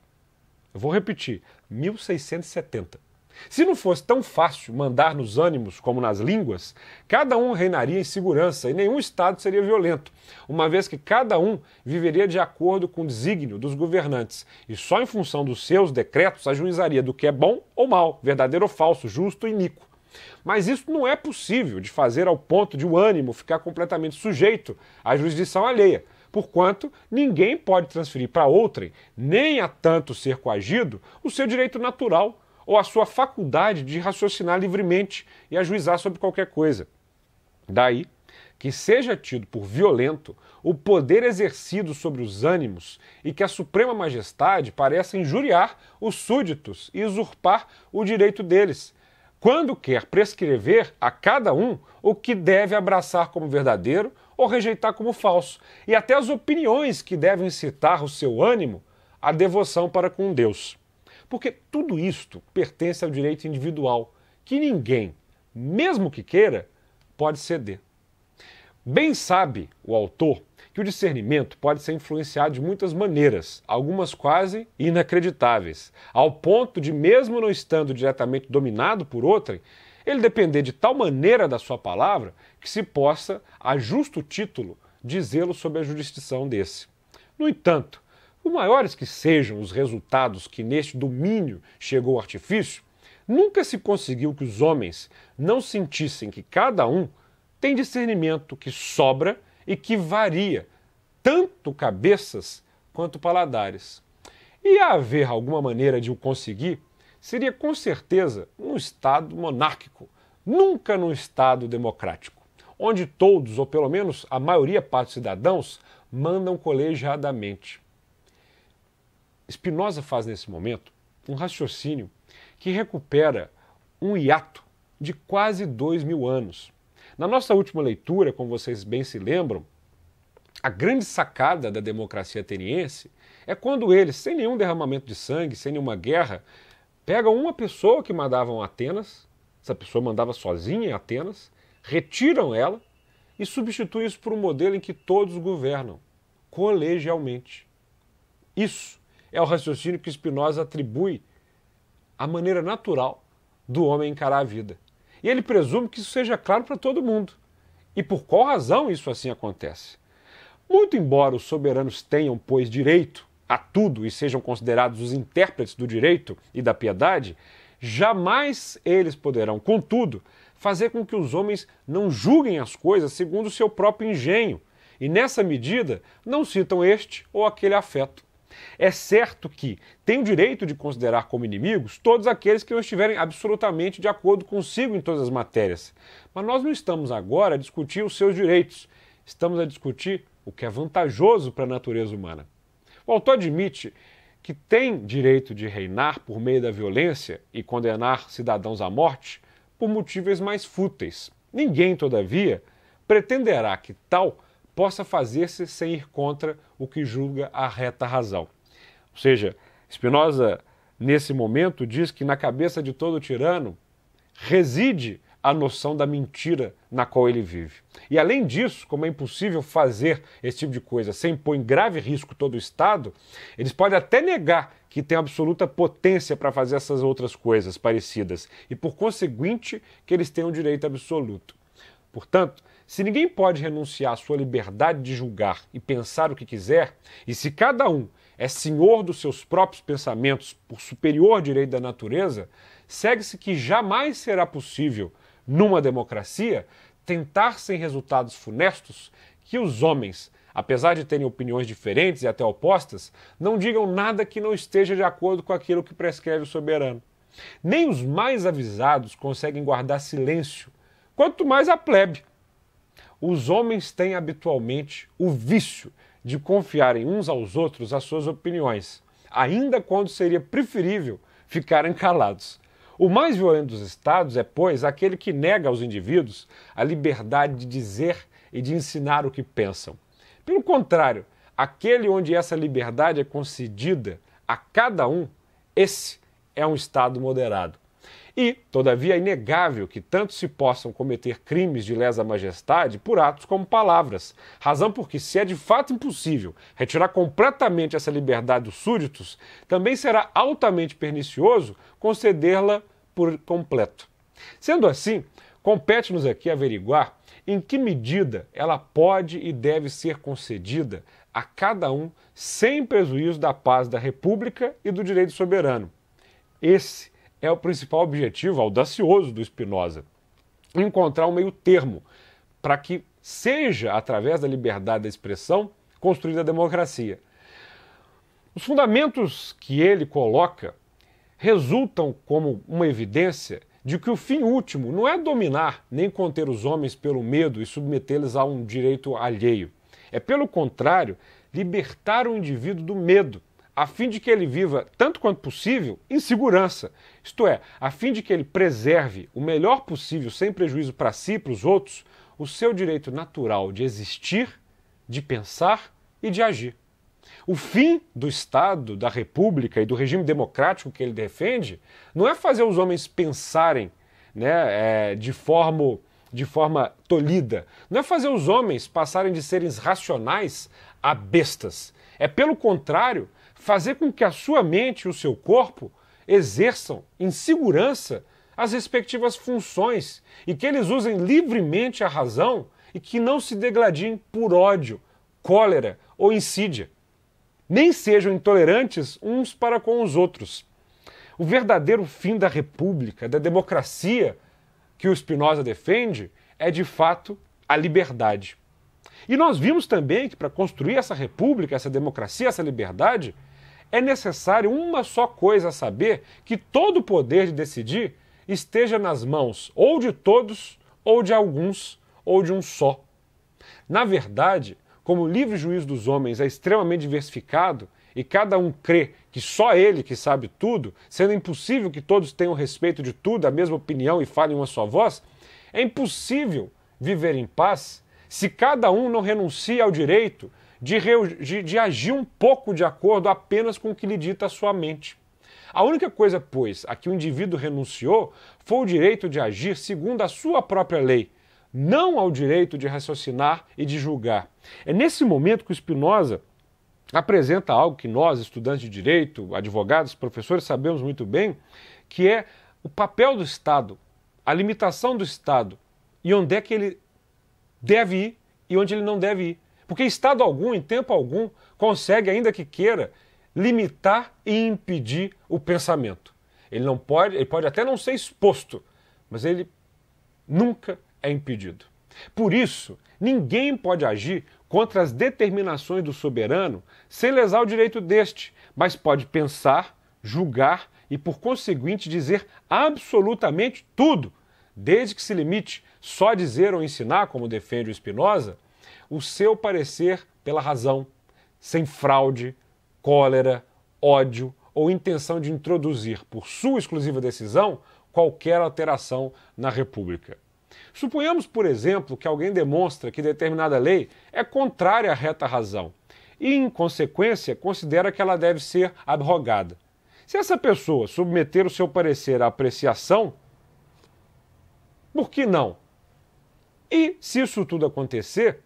Eu vou repetir, 1670. Se não fosse tão fácil mandar nos ânimos como nas línguas, cada um reinaria em segurança e nenhum Estado seria violento, uma vez que cada um viveria de acordo com o desígnio dos governantes e só em função dos seus decretos ajuizaria do que é bom ou mal, verdadeiro ou falso, justo ou iníquo. Mas isso não é possível de fazer ao ponto de o ânimo ficar completamente sujeito à jurisdição alheia, porquanto ninguém pode transferir para outrem, nem a tanto ser coagido, o seu direito natural ou a sua faculdade de raciocinar livremente e ajuizar sobre qualquer coisa. Daí que seja tido por violento o poder exercido sobre os ânimos e que a Suprema Majestade pareça injuriar os súditos e usurpar o direito deles, quando quer prescrever a cada um o que deve abraçar como verdadeiro ou rejeitar como falso, e até as opiniões que devem incitar o seu ânimo à devoção para com Deus. Porque tudo isto pertence ao direito individual, que ninguém, mesmo que queira, pode ceder. Bem sabe o autor que o discernimento pode ser influenciado de muitas maneiras, algumas quase inacreditáveis, ao ponto de, mesmo não estando diretamente dominado por outrem, ele depender de tal maneira da sua palavra que se possa, a justo título, dizê-lo sob a jurisdição desse. No entanto, por maiores que sejam os resultados que neste domínio chegou o artifício, nunca se conseguiu que os homens não sentissem que cada um tem discernimento que sobra e que varia, tanto cabeças quanto paladares. E a haver alguma maneira de o conseguir, seria com certeza num Estado monárquico, nunca num Estado democrático, onde todos, ou pelo menos a maioria parte dos cidadãos, mandam colegiadamente. Spinoza faz nesse momento um raciocínio que recupera um hiato de quase 2000 anos. Na nossa última leitura, como vocês bem se lembram, a grande sacada da democracia ateniense é quando eles, sem nenhum derramamento de sangue, sem nenhuma guerra, pegam uma pessoa que mandavam a Atenas, essa pessoa mandava sozinha em Atenas, retiram ela e substituem isso por um modelo em que todos governam, colegialmente. Isso é o raciocínio que Spinoza atribui à maneira natural do homem encarar a vida. E ele presume que isso seja claro para todo mundo. E por qual razão isso assim acontece? Muito embora os soberanos tenham, pois, direito a tudo e sejam considerados os intérpretes do direito e da piedade, jamais eles poderão, contudo, fazer com que os homens não julguem as coisas segundo o seu próprio engenho e, nessa medida, não citam este ou aquele afeto. É certo que tem o direito de considerar como inimigos todos aqueles que não estiverem absolutamente de acordo consigo em todas as matérias. Mas nós não estamos agora a discutir os seus direitos, estamos a discutir o que é vantajoso para a natureza humana. O autor admite que tem direito de reinar por meio da violência e condenar cidadãos à morte por motivos mais fúteis. Ninguém, todavia, pretenderá que tal possa fazer-se sem ir contra o que julga a reta razão. Ou seja, Spinoza, nesse momento, diz que na cabeça de todo tirano reside a noção da mentira na qual ele vive. E além disso, como é impossível fazer esse tipo de coisa sem pôr em grave risco todo o Estado, eles podem até negar que tem absoluta potência para fazer essas outras coisas parecidas e, por conseguinte, que eles tenham direito absoluto. Portanto, se ninguém pode renunciar à sua liberdade de julgar e pensar o que quiser, e se cada um é senhor dos seus próprios pensamentos por superior direito da natureza, segue-se que jamais será possível, numa democracia, tentar sem resultados funestos que os homens, apesar de terem opiniões diferentes e até opostas, não digam nada que não esteja de acordo com aquilo que prescreve o soberano. Nem os mais avisados conseguem guardar silêncio, quanto mais a plebe. Os homens têm habitualmente o vício de confiarem uns aos outros as suas opiniões, ainda quando seria preferível ficarem calados. O mais violento dos estados é, pois, aquele que nega aos indivíduos a liberdade de dizer e de ensinar o que pensam. Pelo contrário, aquele onde essa liberdade é concedida a cada um, esse é um estado moderado. E, todavia, é inegável que tanto se possam cometer crimes de lesa majestade por atos como palavras, razão porque, se é de fato impossível retirar completamente essa liberdade dos súditos, também será altamente pernicioso concedê-la por completo. Sendo assim, compete-nos aqui averiguar em que medida ela pode e deve ser concedida a cada um sem prejuízo da paz da República e do direito soberano. Esse é o principal objetivo audacioso do Spinoza: encontrar um meio termo para que seja, através da liberdade da expressão, construída a democracia. Os fundamentos que ele coloca resultam como uma evidência de que o fim último não é dominar nem conter os homens pelo medo e submetê-los a um direito alheio. É, pelo contrário, libertar o indivíduo do medo, a fim de que ele viva, tanto quanto possível, em segurança. Isto é, a fim de que ele preserve o melhor possível, sem prejuízo para si e para os outros, o seu direito natural de existir, de pensar e de agir. O fim do Estado, da República e do regime democrático que ele defende não é fazer os homens pensarem, né, de forma tolhida, não é fazer os homens passarem de seres racionais a bestas. É, pelo contrário, fazer com que a sua mente e o seu corpo exerçam em segurança as respectivas funções e que eles usem livremente a razão e que não se degladiem por ódio, cólera ou insídia. Nem sejam intolerantes uns para com os outros. O verdadeiro fim da república, da democracia que o Spinoza defende é, de fato, a liberdade. E nós vimos também que para construir essa república, essa democracia, essa liberdade, é necessário uma só coisa a saber: que todo o poder de decidir esteja nas mãos ou de todos, ou de alguns, ou de um só. Na verdade, como o livre juízo dos homens é extremamente diversificado e cada um crê que só ele que sabe tudo, sendo impossível que todos tenham respeito de tudo, a mesma opinião e falem uma só voz, é impossível viver em paz se cada um não renuncia ao direito de agir um pouco de acordo apenas com o que lhe dita a sua mente. A única coisa, pois, a que o indivíduo renunciou foi o direito de agir segundo a sua própria lei, não ao direito de raciocinar e de julgar. É nesse momento que o Spinoza apresenta algo que nós, estudantes de direito, advogados, professores, sabemos muito bem, que é o papel do Estado, a limitação do Estado e onde é que ele deve ir e onde ele não deve ir. Porque Estado algum, em tempo algum, consegue, ainda que queira, limitar e impedir o pensamento. Ele pode até não ser exposto, mas ele nunca é impedido. Por isso, ninguém pode agir contra as determinações do soberano sem lesar o direito deste, mas pode pensar, julgar e, por conseguinte, dizer absolutamente tudo, desde que se limite só a dizer ou ensinar, como defende o Spinoza, o seu parecer pela razão, sem fraude, cólera, ódio ou intenção de introduzir, por sua exclusiva decisão, qualquer alteração na República. Suponhamos, por exemplo, que alguém demonstra que determinada lei é contrária à reta razão e, em consequência, considera que ela deve ser abrogada. Se essa pessoa submeter o seu parecer à apreciação Por que não? E se isso tudo acontecer,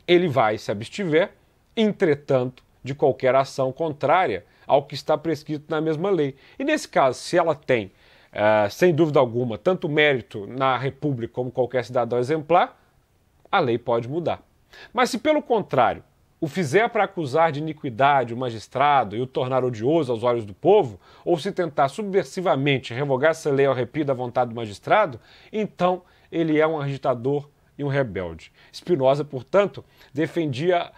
ele vai se abstiver, entretanto, de qualquer ação contrária ao que está prescrito na mesma lei. E nesse caso, se ela tem, sem dúvida alguma, tanto mérito na República como qualquer cidadão exemplar, a lei pode mudar. Mas se, pelo contrário, o fizer para acusar de iniquidade o magistrado e o tornar odioso aos olhos do povo, ou se tentar subversivamente revogar essa lei ao arrepio da vontade do magistrado, então ele é um agitador e um rebelde. Spinoza, portanto, defendia,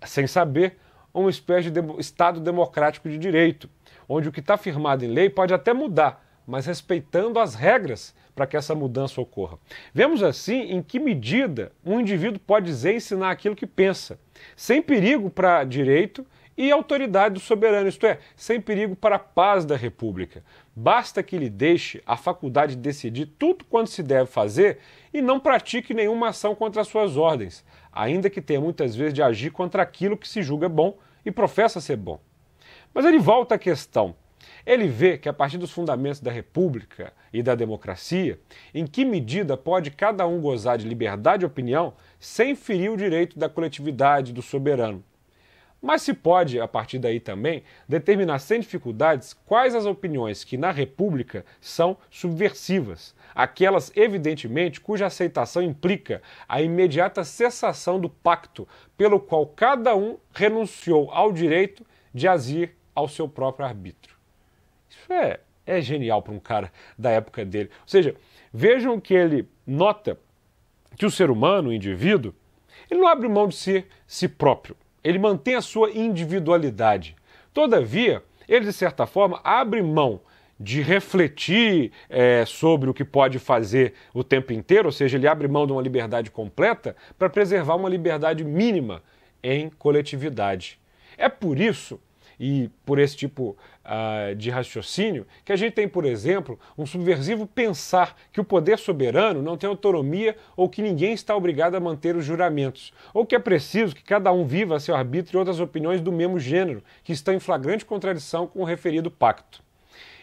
sem saber, uma espécie de Estado democrático de direito, onde o que está firmado em lei pode até mudar, mas respeitando as regras para que essa mudança ocorra. Vemos assim em que medida um indivíduo pode dizer e ensinar aquilo que pensa, sem perigo para direito e autoridade do soberano, isto é, sem perigo para a paz da República. Basta que lhe deixe a faculdade de decidir tudo quanto se deve fazer e não pratique nenhuma ação contra as suas ordens, ainda que tenha muitas vezes de agir contra aquilo que se julga bom e professa ser bom. Mas ele volta à questão. Ele vê que a partir dos fundamentos da República e da democracia, em que medida pode cada um gozar de liberdade de opinião sem ferir o direito da coletividade do soberano. Mas se pode, a partir daí também, determinar sem dificuldades quais as opiniões que na República são subversivas, aquelas, evidentemente, cuja aceitação implica a imediata cessação do pacto pelo qual cada um renunciou ao direito de agir ao seu próprio arbítrio. Isso é genial para um cara da época dele. Ou seja, vejam que ele nota que o ser humano, o indivíduo, ele não abre mão de ser si próprio. Ele mantém a sua individualidade. Todavia, ele, de certa forma, abre mão de refletir sobre o que pode fazer o tempo inteiro, ou seja, ele abre mão de uma liberdade completa para preservar uma liberdade mínima em coletividade. É por isso, e por esse tipo de raciocínio, que a gente tem, por exemplo, um subversivo pensar que o poder soberano não tem autonomia ou que ninguém está obrigado a manter os juramentos, ou que é preciso que cada um viva a seu arbítrio e outras opiniões do mesmo gênero, que estão em flagrante contradição com o referido pacto.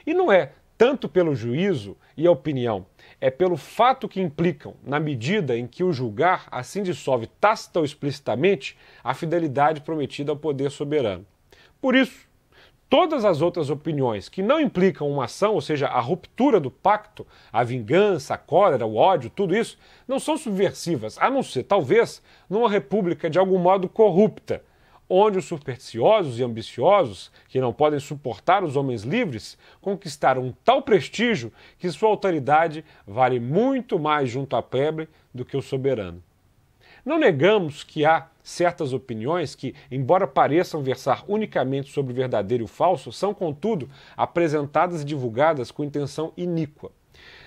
E não é tanto pelo juízo e a opinião, é pelo fato que implicam, na medida em que o julgar assim dissolve tácita ou explicitamente a fidelidade prometida ao poder soberano. Por isso, todas as outras opiniões que não implicam uma ação, ou seja, a ruptura do pacto, a vingança, a cólera, o ódio, tudo isso, não são subversivas, a não ser, talvez, numa república de algum modo corrupta, onde os supersticiosos e ambiciosos, que não podem suportar os homens livres, conquistaram um tal prestígio que sua autoridade vale muito mais junto à plebe do que o soberano. Não negamos que há certas opiniões que, embora pareçam versar unicamente sobre o verdadeiro e o falso, são, contudo, apresentadas e divulgadas com intenção iníqua.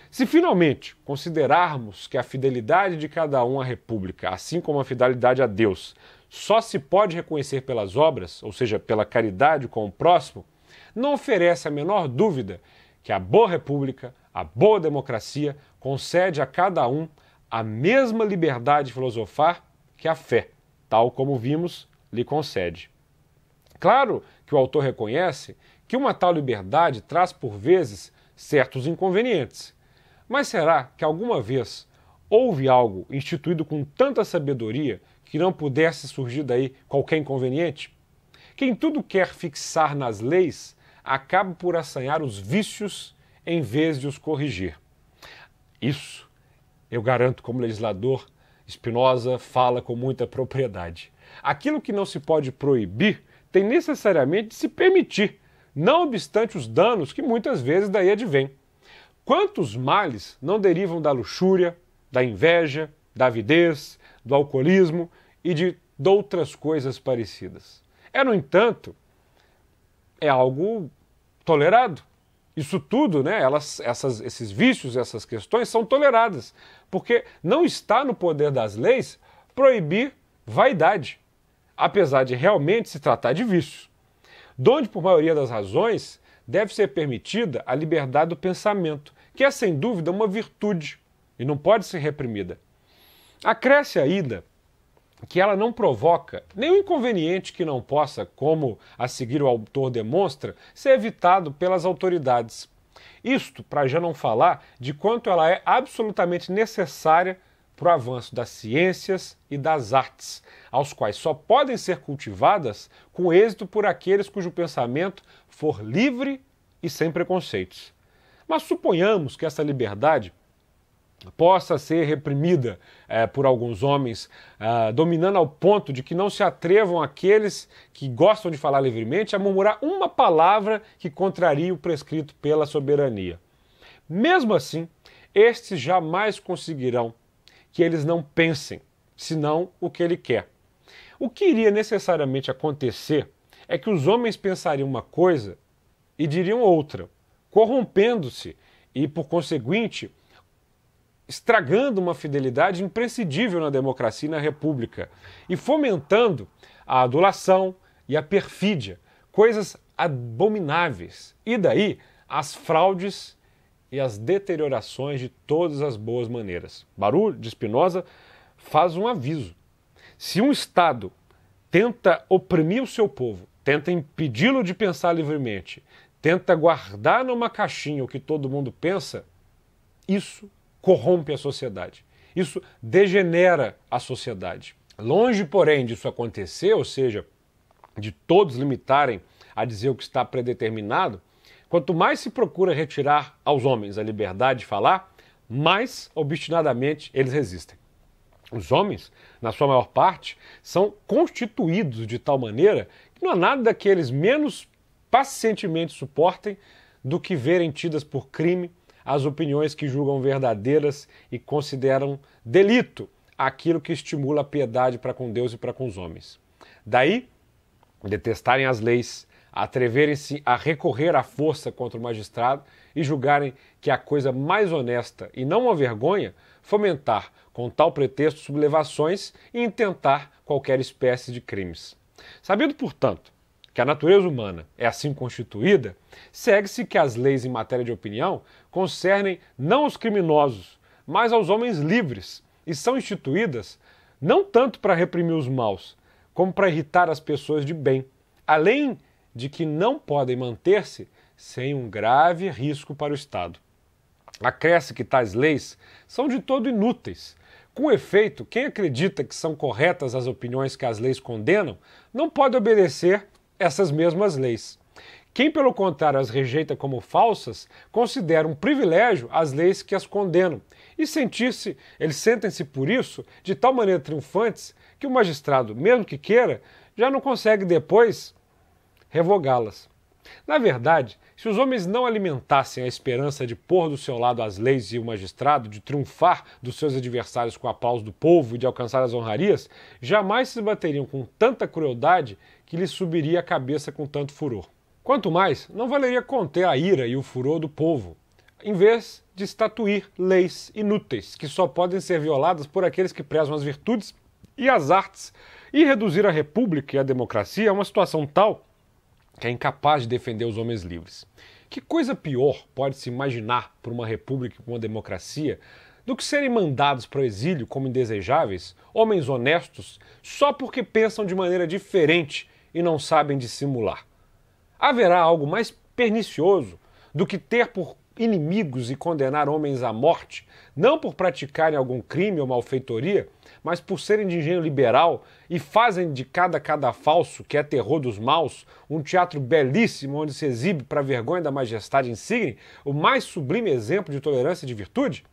Se finalmente considerarmos que a fidelidade de cada um à República, assim como a fidelidade a Deus, só se pode reconhecer pelas obras, ou seja, pela caridade com o próximo, não oferece a menor dúvida que a boa República, a boa democracia, concede a cada um a mesma liberdade de filosofar que a fé, tal como vimos, lhe concede. Claro que o autor reconhece que uma tal liberdade traz por vezes certos inconvenientes, mas será que alguma vez houve algo instituído com tanta sabedoria que não pudesse surgir daí qualquer inconveniente? Quem tudo quer fixar nas leis acaba por assanhar os vícios em vez de os corrigir. Isso, eu garanto, como legislador, Spinoza fala com muita propriedade. Aquilo que não se pode proibir tem necessariamente de se permitir, não obstante os danos que muitas vezes daí advêm. Quantos males não derivam da luxúria, da inveja, da avidez, do alcoolismo e de outras coisas parecidas? No entanto, é algo tolerado. Isso tudo, né, esses vícios, essas questões são toleradas, porque não está no poder das leis proibir vaidade, apesar de realmente se tratar de vícios. Donde, por maioria das razões, deve ser permitida a liberdade do pensamento, que é, sem dúvida, uma virtude e não pode ser reprimida. Acresce ainda que ela não provoca nenhum inconveniente que não possa, como a seguir o autor demonstra, ser evitado pelas autoridades. Isto para já não falar de quanto ela é absolutamente necessária para o avanço das ciências e das artes, aos quais só podem ser cultivadas com êxito por aqueles cujo pensamento for livre e sem preconceitos. Mas suponhamos que essa liberdade possa ser reprimida por alguns homens, dominando ao ponto de que não se atrevam aqueles que gostam de falar livremente a murmurar uma palavra que contraria o prescrito pela soberania. Mesmo assim, estes jamais conseguirão que eles não pensem, senão o que ele quer. O que iria necessariamente acontecer é que os homens pensariam uma coisa e diriam outra, corrompendo-se e, por conseguinte, estragando uma fidelidade imprescindível na democracia e na república, e fomentando a adulação e a perfídia, coisas abomináveis, e daí as fraudes e as deteriorações de todas as boas maneiras. Baruch de Spinoza faz um aviso. Se um Estado tenta oprimir o seu povo, tenta impedi-lo de pensar livremente, tenta guardar numa caixinha o que todo mundo pensa, isso corrompe a sociedade. Isso degenera a sociedade. Longe, porém, disso acontecer, ou seja, de todos limitarem a dizer o que está predeterminado, quanto mais se procura retirar aos homens a liberdade de falar, mais obstinadamente eles resistem. Os homens, na sua maior parte, são constituídos de tal maneira que não há nada que eles menos pacientemente suportem do que verem tidas por crime as opiniões que julgam verdadeiras e consideram delito aquilo que estimula a piedade para com Deus e para com os homens. Daí, detestarem as leis, atreverem-se a recorrer à força contra o magistrado e julgarem que a coisa mais honesta e não uma vergonha fomentar com tal pretexto sublevações e intentar qualquer espécie de crimes. Sabendo, portanto, que a natureza humana é assim constituída, segue-se que as leis em matéria de opinião concernem não aos criminosos, mas aos homens livres, e são instituídas não tanto para reprimir os maus, como para irritar as pessoas de bem, além de que não podem manter-se sem um grave risco para o Estado. Acresce que tais leis são de todo inúteis. Com efeito, quem acredita que são corretas as opiniões que as leis condenam, não pode obedecer essas mesmas leis. Quem, pelo contrário, as rejeita como falsas, considera um privilégio as leis que as condenam, e eles sentem-se por isso de tal maneira triunfantes que o magistrado, mesmo que queira, já não consegue depois revogá-las. Na verdade, se os homens não alimentassem a esperança de pôr do seu lado as leis e o magistrado, de triunfar dos seus adversários com o aplauso do povo e de alcançar as honrarias, jamais se bateriam com tanta crueldade que lhes subiria a cabeça com tanto furor. Quanto mais, não valeria conter a ira e o furor do povo, em vez de estatuir leis inúteis, que só podem ser violadas por aqueles que prezam as virtudes e as artes, e reduzir a república e a democracia a uma situação tal que é incapaz de defender os homens livres. Que coisa pior pode-se imaginar por uma república e uma democracia do que serem mandados para o exílio como indesejáveis, homens honestos, só porque pensam de maneira diferente e não sabem dissimular? Haverá algo mais pernicioso do que ter por inimigos e condenar homens à morte, não por praticarem algum crime ou malfeitoria, mas por serem de engenho liberal e fazem de cada cadafalso, que é terror dos maus, um teatro belíssimo onde se exibe para a vergonha da majestade insigne o mais sublime exemplo de tolerância e de virtude?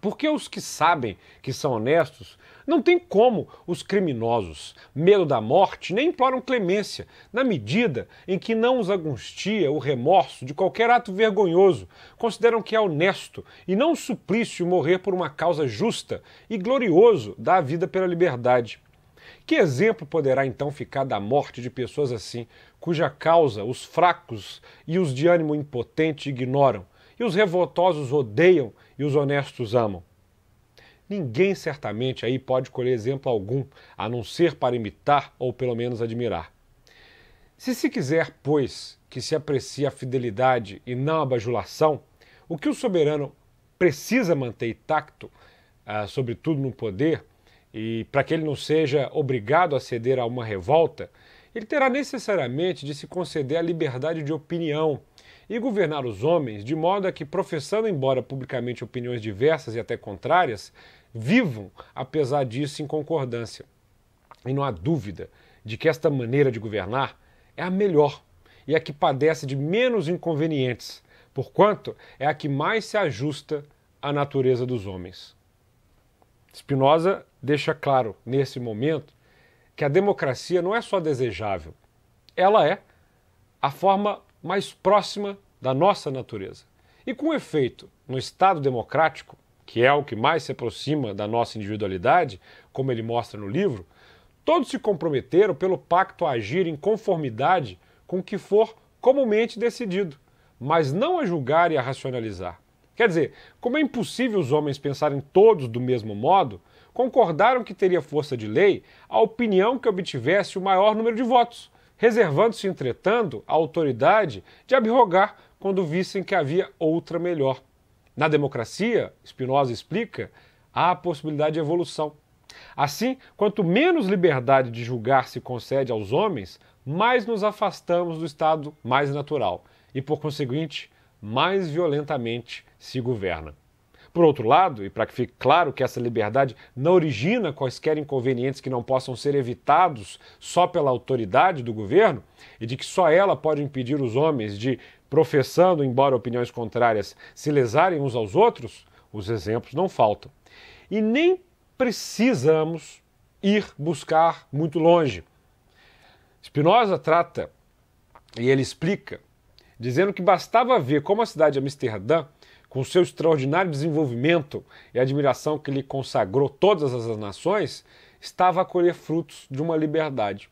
Porque os que sabem que são honestos não têm como os criminosos, medo da morte, nem imploram clemência, na medida em que não os angustia o remorso de qualquer ato vergonhoso, consideram que é honesto e não um suplício morrer por uma causa justa e glorioso da vida pela liberdade. Que exemplo poderá então ficar da morte de pessoas assim, cuja causa os fracos e os de ânimo impotente ignoram, e os revoltosos odeiam e os honestos amam? Ninguém certamente aí pode colher exemplo algum, a não ser para imitar ou pelo menos admirar. Se quiser, pois, que se aprecie a fidelidade e não a bajulação, o que o soberano precisa manter intacto, sobretudo no poder, e para que ele não seja obrigado a ceder a uma revolta, ele terá necessariamente de se conceder a liberdade de opinião, e governar os homens de modo a que, professando embora publicamente opiniões diversas e até contrárias, vivam, apesar disso, em concordância. E não há dúvida de que esta maneira de governar é a melhor e a que padece de menos inconvenientes, porquanto é a que mais se ajusta à natureza dos homens. Spinoza deixa claro, nesse momento, que a democracia não é só desejável, ela é a forma mais próxima da nossa natureza. E com efeito, no Estado democrático, que é o que mais se aproxima da nossa individualidade, como ele mostra no livro, todos se comprometeram pelo pacto a agir em conformidade com o que for comumente decidido, mas não a julgar e a racionalizar. Quer dizer, como é impossível os homens pensarem todos do mesmo modo, concordaram que teria força de lei a opinião que obtivesse o maior número de votos, reservando-se, entretanto, a autoridade de abrogar quando vissem que havia outra melhor. Na democracia, Spinoza explica, há a possibilidade de evolução. Assim, quanto menos liberdade de julgar se concede aos homens, mais nos afastamos do estado mais natural e, por conseguinte, mais violentamente se governa. Por outro lado, e para que fique claro que essa liberdade não origina quaisquer inconvenientes que não possam ser evitados só pela autoridade do governo, e de que só ela pode impedir os homens de, professando, embora opiniões contrárias, se lesarem uns aos outros, os exemplos não faltam. E nem precisamos ir buscar muito longe. Spinoza trata, e ele explica, dizendo que bastava ver como a cidade de Amsterdã, com seu extraordinário desenvolvimento e admiração que lhe consagrou todas as nações, estava a colher frutos de uma liberdade.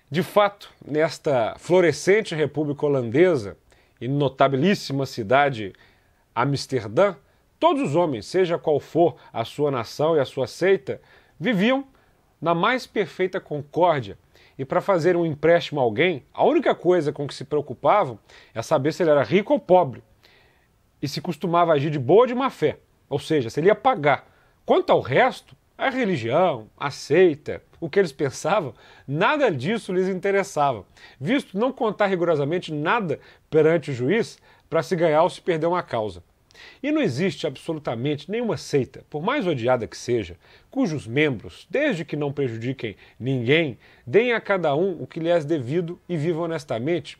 De fato, nesta florescente república holandesa e notabilíssima cidade Amsterdã, todos os homens, seja qual for a sua nação e a sua seita, viviam na mais perfeita concórdia. E para fazer um empréstimo a alguém, a única coisa com que se preocupavam é saber se ele era rico ou pobre. E se costumava agir de boa ou de má fé, ou seja, se ele ia pagar. Quanto ao resto, a religião, a seita, o que eles pensavam, nada disso lhes interessava, visto não contar rigorosamente nada perante o juiz para se ganhar ou se perder uma causa. E não existe absolutamente nenhuma seita, por mais odiada que seja, cujos membros, desde que não prejudiquem ninguém, deem a cada um o que lhe é devido e vivam honestamente,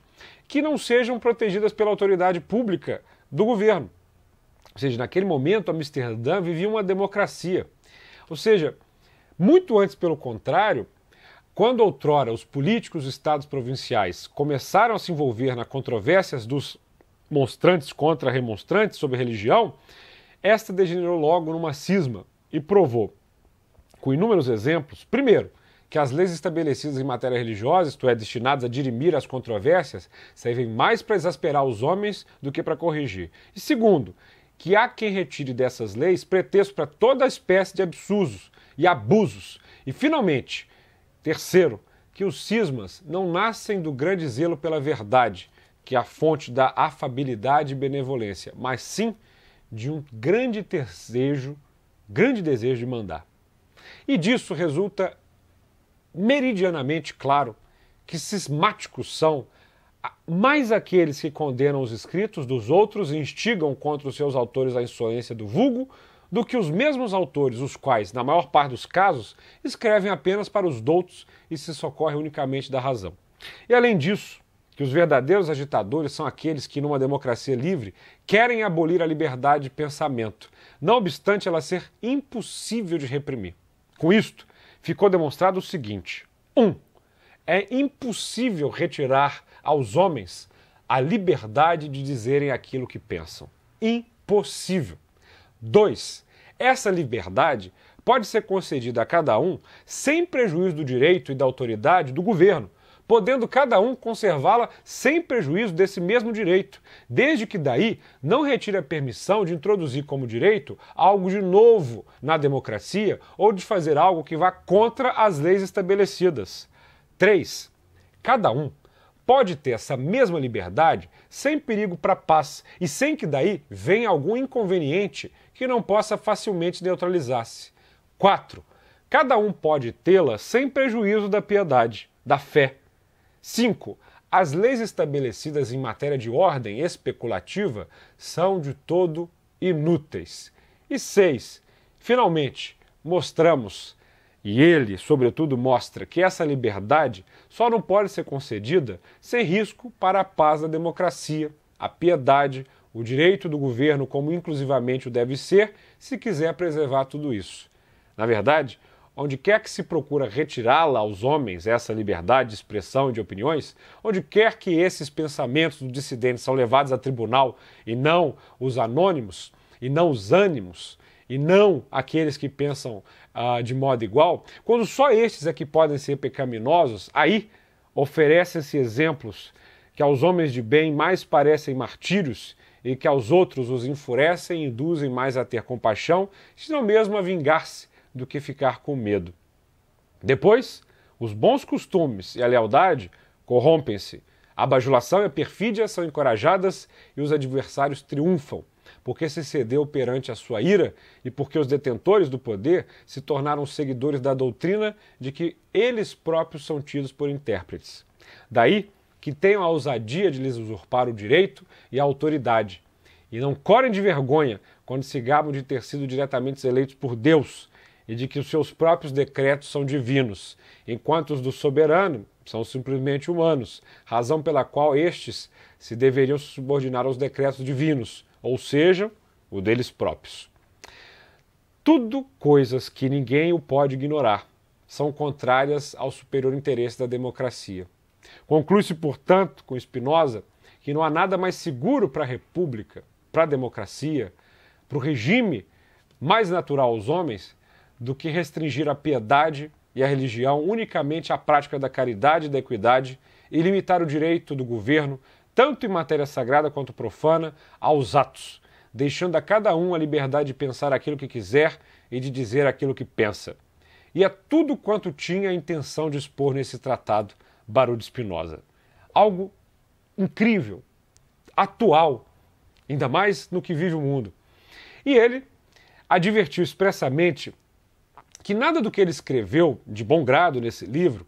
que não sejam protegidas pela autoridade pública do governo. Ou seja, naquele momento, Amsterdã vivia uma democracia. Ou seja, muito antes, pelo contrário, quando outrora os políticos dos estados provinciais começaram a se envolver nas controvérsias dos monstrantes contra remonstrantes sobre religião, esta degenerou logo numa cisma e provou, com inúmeros exemplos, primeiro, que as leis estabelecidas em matéria religiosa, isto é, destinadas a dirimir as controvérsias, servem mais para exasperar os homens do que para corrigir. E segundo, que há quem retire dessas leis pretexto para toda espécie de absurdos e abusos. E finalmente, terceiro, que os cismas não nascem do grande zelo pela verdade, que é a fonte da afabilidade e benevolência, mas sim de um grande desejo de mandar. E disso resulta meridianamente claro que cismáticos são mais aqueles que condenam os escritos dos outros e instigam contra os seus autores a insolência do vulgo, do que os mesmos autores, os quais, na maior parte dos casos, escrevem apenas para os doutos e se socorrem unicamente da razão. E além disso, que os verdadeiros agitadores são aqueles que, numa democracia livre, querem abolir a liberdade de pensamento, não obstante ela ser impossível de reprimir. Com isto, ficou demonstrado o seguinte: 1. É impossível retirar aos homens a liberdade de dizerem aquilo que pensam. Impossível. 2. Essa liberdade pode ser concedida a cada um sem prejuízo do direito e da autoridade do governo, podendo cada um conservá-la sem prejuízo desse mesmo direito, desde que daí não retire a permissão de introduzir como direito algo de novo na democracia ou de fazer algo que vá contra as leis estabelecidas. 3. Cada um pode ter essa mesma liberdade sem perigo para a paz e sem que daí venha algum inconveniente que não possa facilmente neutralizar-se. 4. Cada um pode tê-la sem prejuízo da piedade, da fé. 5. as leis estabelecidas em matéria de ordem especulativa são de todo inúteis. E 6. Finalmente, mostramos, e ele, sobretudo, mostra que essa liberdade só não pode ser concedida sem risco para a paz da democracia, a piedade, o direito do governo como inclusivamente o deve ser, se quiser preservar tudo isso. Na verdade, onde quer que se procura retirá-la aos homens, essa liberdade de expressão e de opiniões, onde quer que esses pensamentos dos dissidentes são levados a tribunal e não os anônimos, e não os ânimos, e não aqueles que pensam de modo igual, quando só estes é que podem ser pecaminosos, aí oferecem-se exemplos que aos homens de bem mais parecem martírios e que aos outros os enfurecem e induzem mais a ter compaixão, se não mesmo a vingar-se do que ficar com medo. Depois, os bons costumes e a lealdade corrompem-se, a bajulação e a perfídia são encorajadas e os adversários triunfam, porque se cedeu perante a sua ira e porque os detentores do poder se tornaram seguidores da doutrina de que eles próprios são tidos por intérpretes. Daí que tenham a ousadia de lhes usurpar o direito e a autoridade, e não corem de vergonha quando se gabam de ter sido diretamente eleitos por Deus e de que os seus próprios decretos são divinos, enquanto os do soberano são simplesmente humanos, razão pela qual estes se deveriam subordinar aos decretos divinos, ou seja, o deles próprios. Tudo coisas que ninguém o pode ignorar, são contrárias ao superior interesse da democracia. Conclui-se, portanto, com Spinoza, que não há nada mais seguro para a república, para a democracia, para o regime mais natural aos homens, do que restringir a piedade e a religião unicamente à prática da caridade e da equidade e limitar o direito do governo, tanto em matéria sagrada quanto profana, aos atos, deixando a cada um a liberdade de pensar aquilo que quiser e de dizer aquilo que pensa. E é tudo quanto tinha a intenção de expor nesse tratado Baruch de Spinoza. Algo incrível, atual, ainda mais no que vive o mundo. E ele advertiu expressamente que nada do que ele escreveu de bom grado nesse livro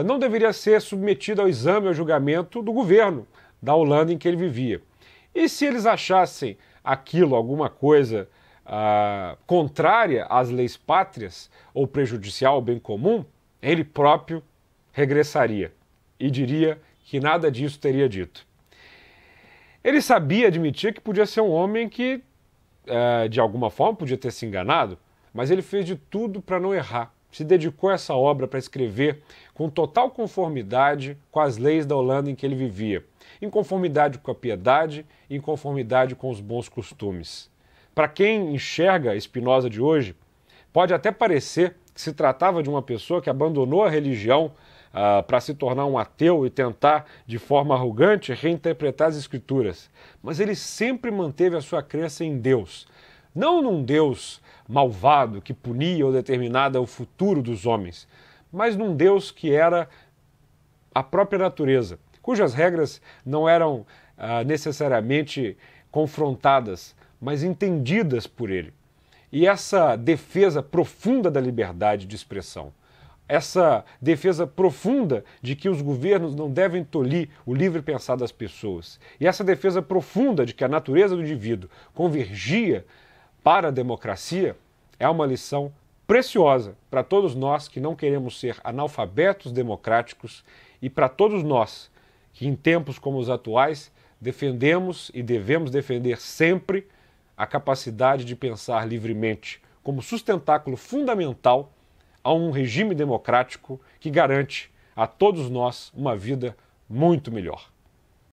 não deveria ser submetido ao exame ou ao julgamento do governo da Holanda em que ele vivia. E se eles achassem aquilo alguma coisa contrária às leis pátrias ou prejudicial ao bem comum, ele próprio regressaria e diria que nada disso teria dito. Ele sabia admitir que podia ser um homem que, de alguma forma, podia ter se enganado, mas ele fez de tudo para não errar. Se dedicou a essa obra para escrever com total conformidade com as leis da Holanda em que ele vivia, em conformidade com a piedade e em conformidade com os bons costumes. Para quem enxerga Spinoza de hoje, pode até parecer que se tratava de uma pessoa que abandonou a religião para se tornar um ateu e tentar, de forma arrogante, reinterpretar as escrituras. Mas ele sempre manteve a sua crença em Deus. Não num Deus malvado que punia ou determinava o futuro dos homens, mas num Deus que era a própria natureza, cujas regras não eram necessariamente confrontadas, mas entendidas por ele. E essa defesa profunda da liberdade de expressão, essa defesa profunda de que os governos não devem tolir o livre pensar das pessoas, e essa defesa profunda de que a natureza do indivíduo convergia para a democracia, é uma lição preciosa para todos nós que não queremos ser analfabetos democráticos e para todos nós que, em tempos como os atuais, defendemos e devemos defender sempre a capacidade de pensar livremente como sustentáculo fundamental a um regime democrático que garante a todos nós uma vida muito melhor.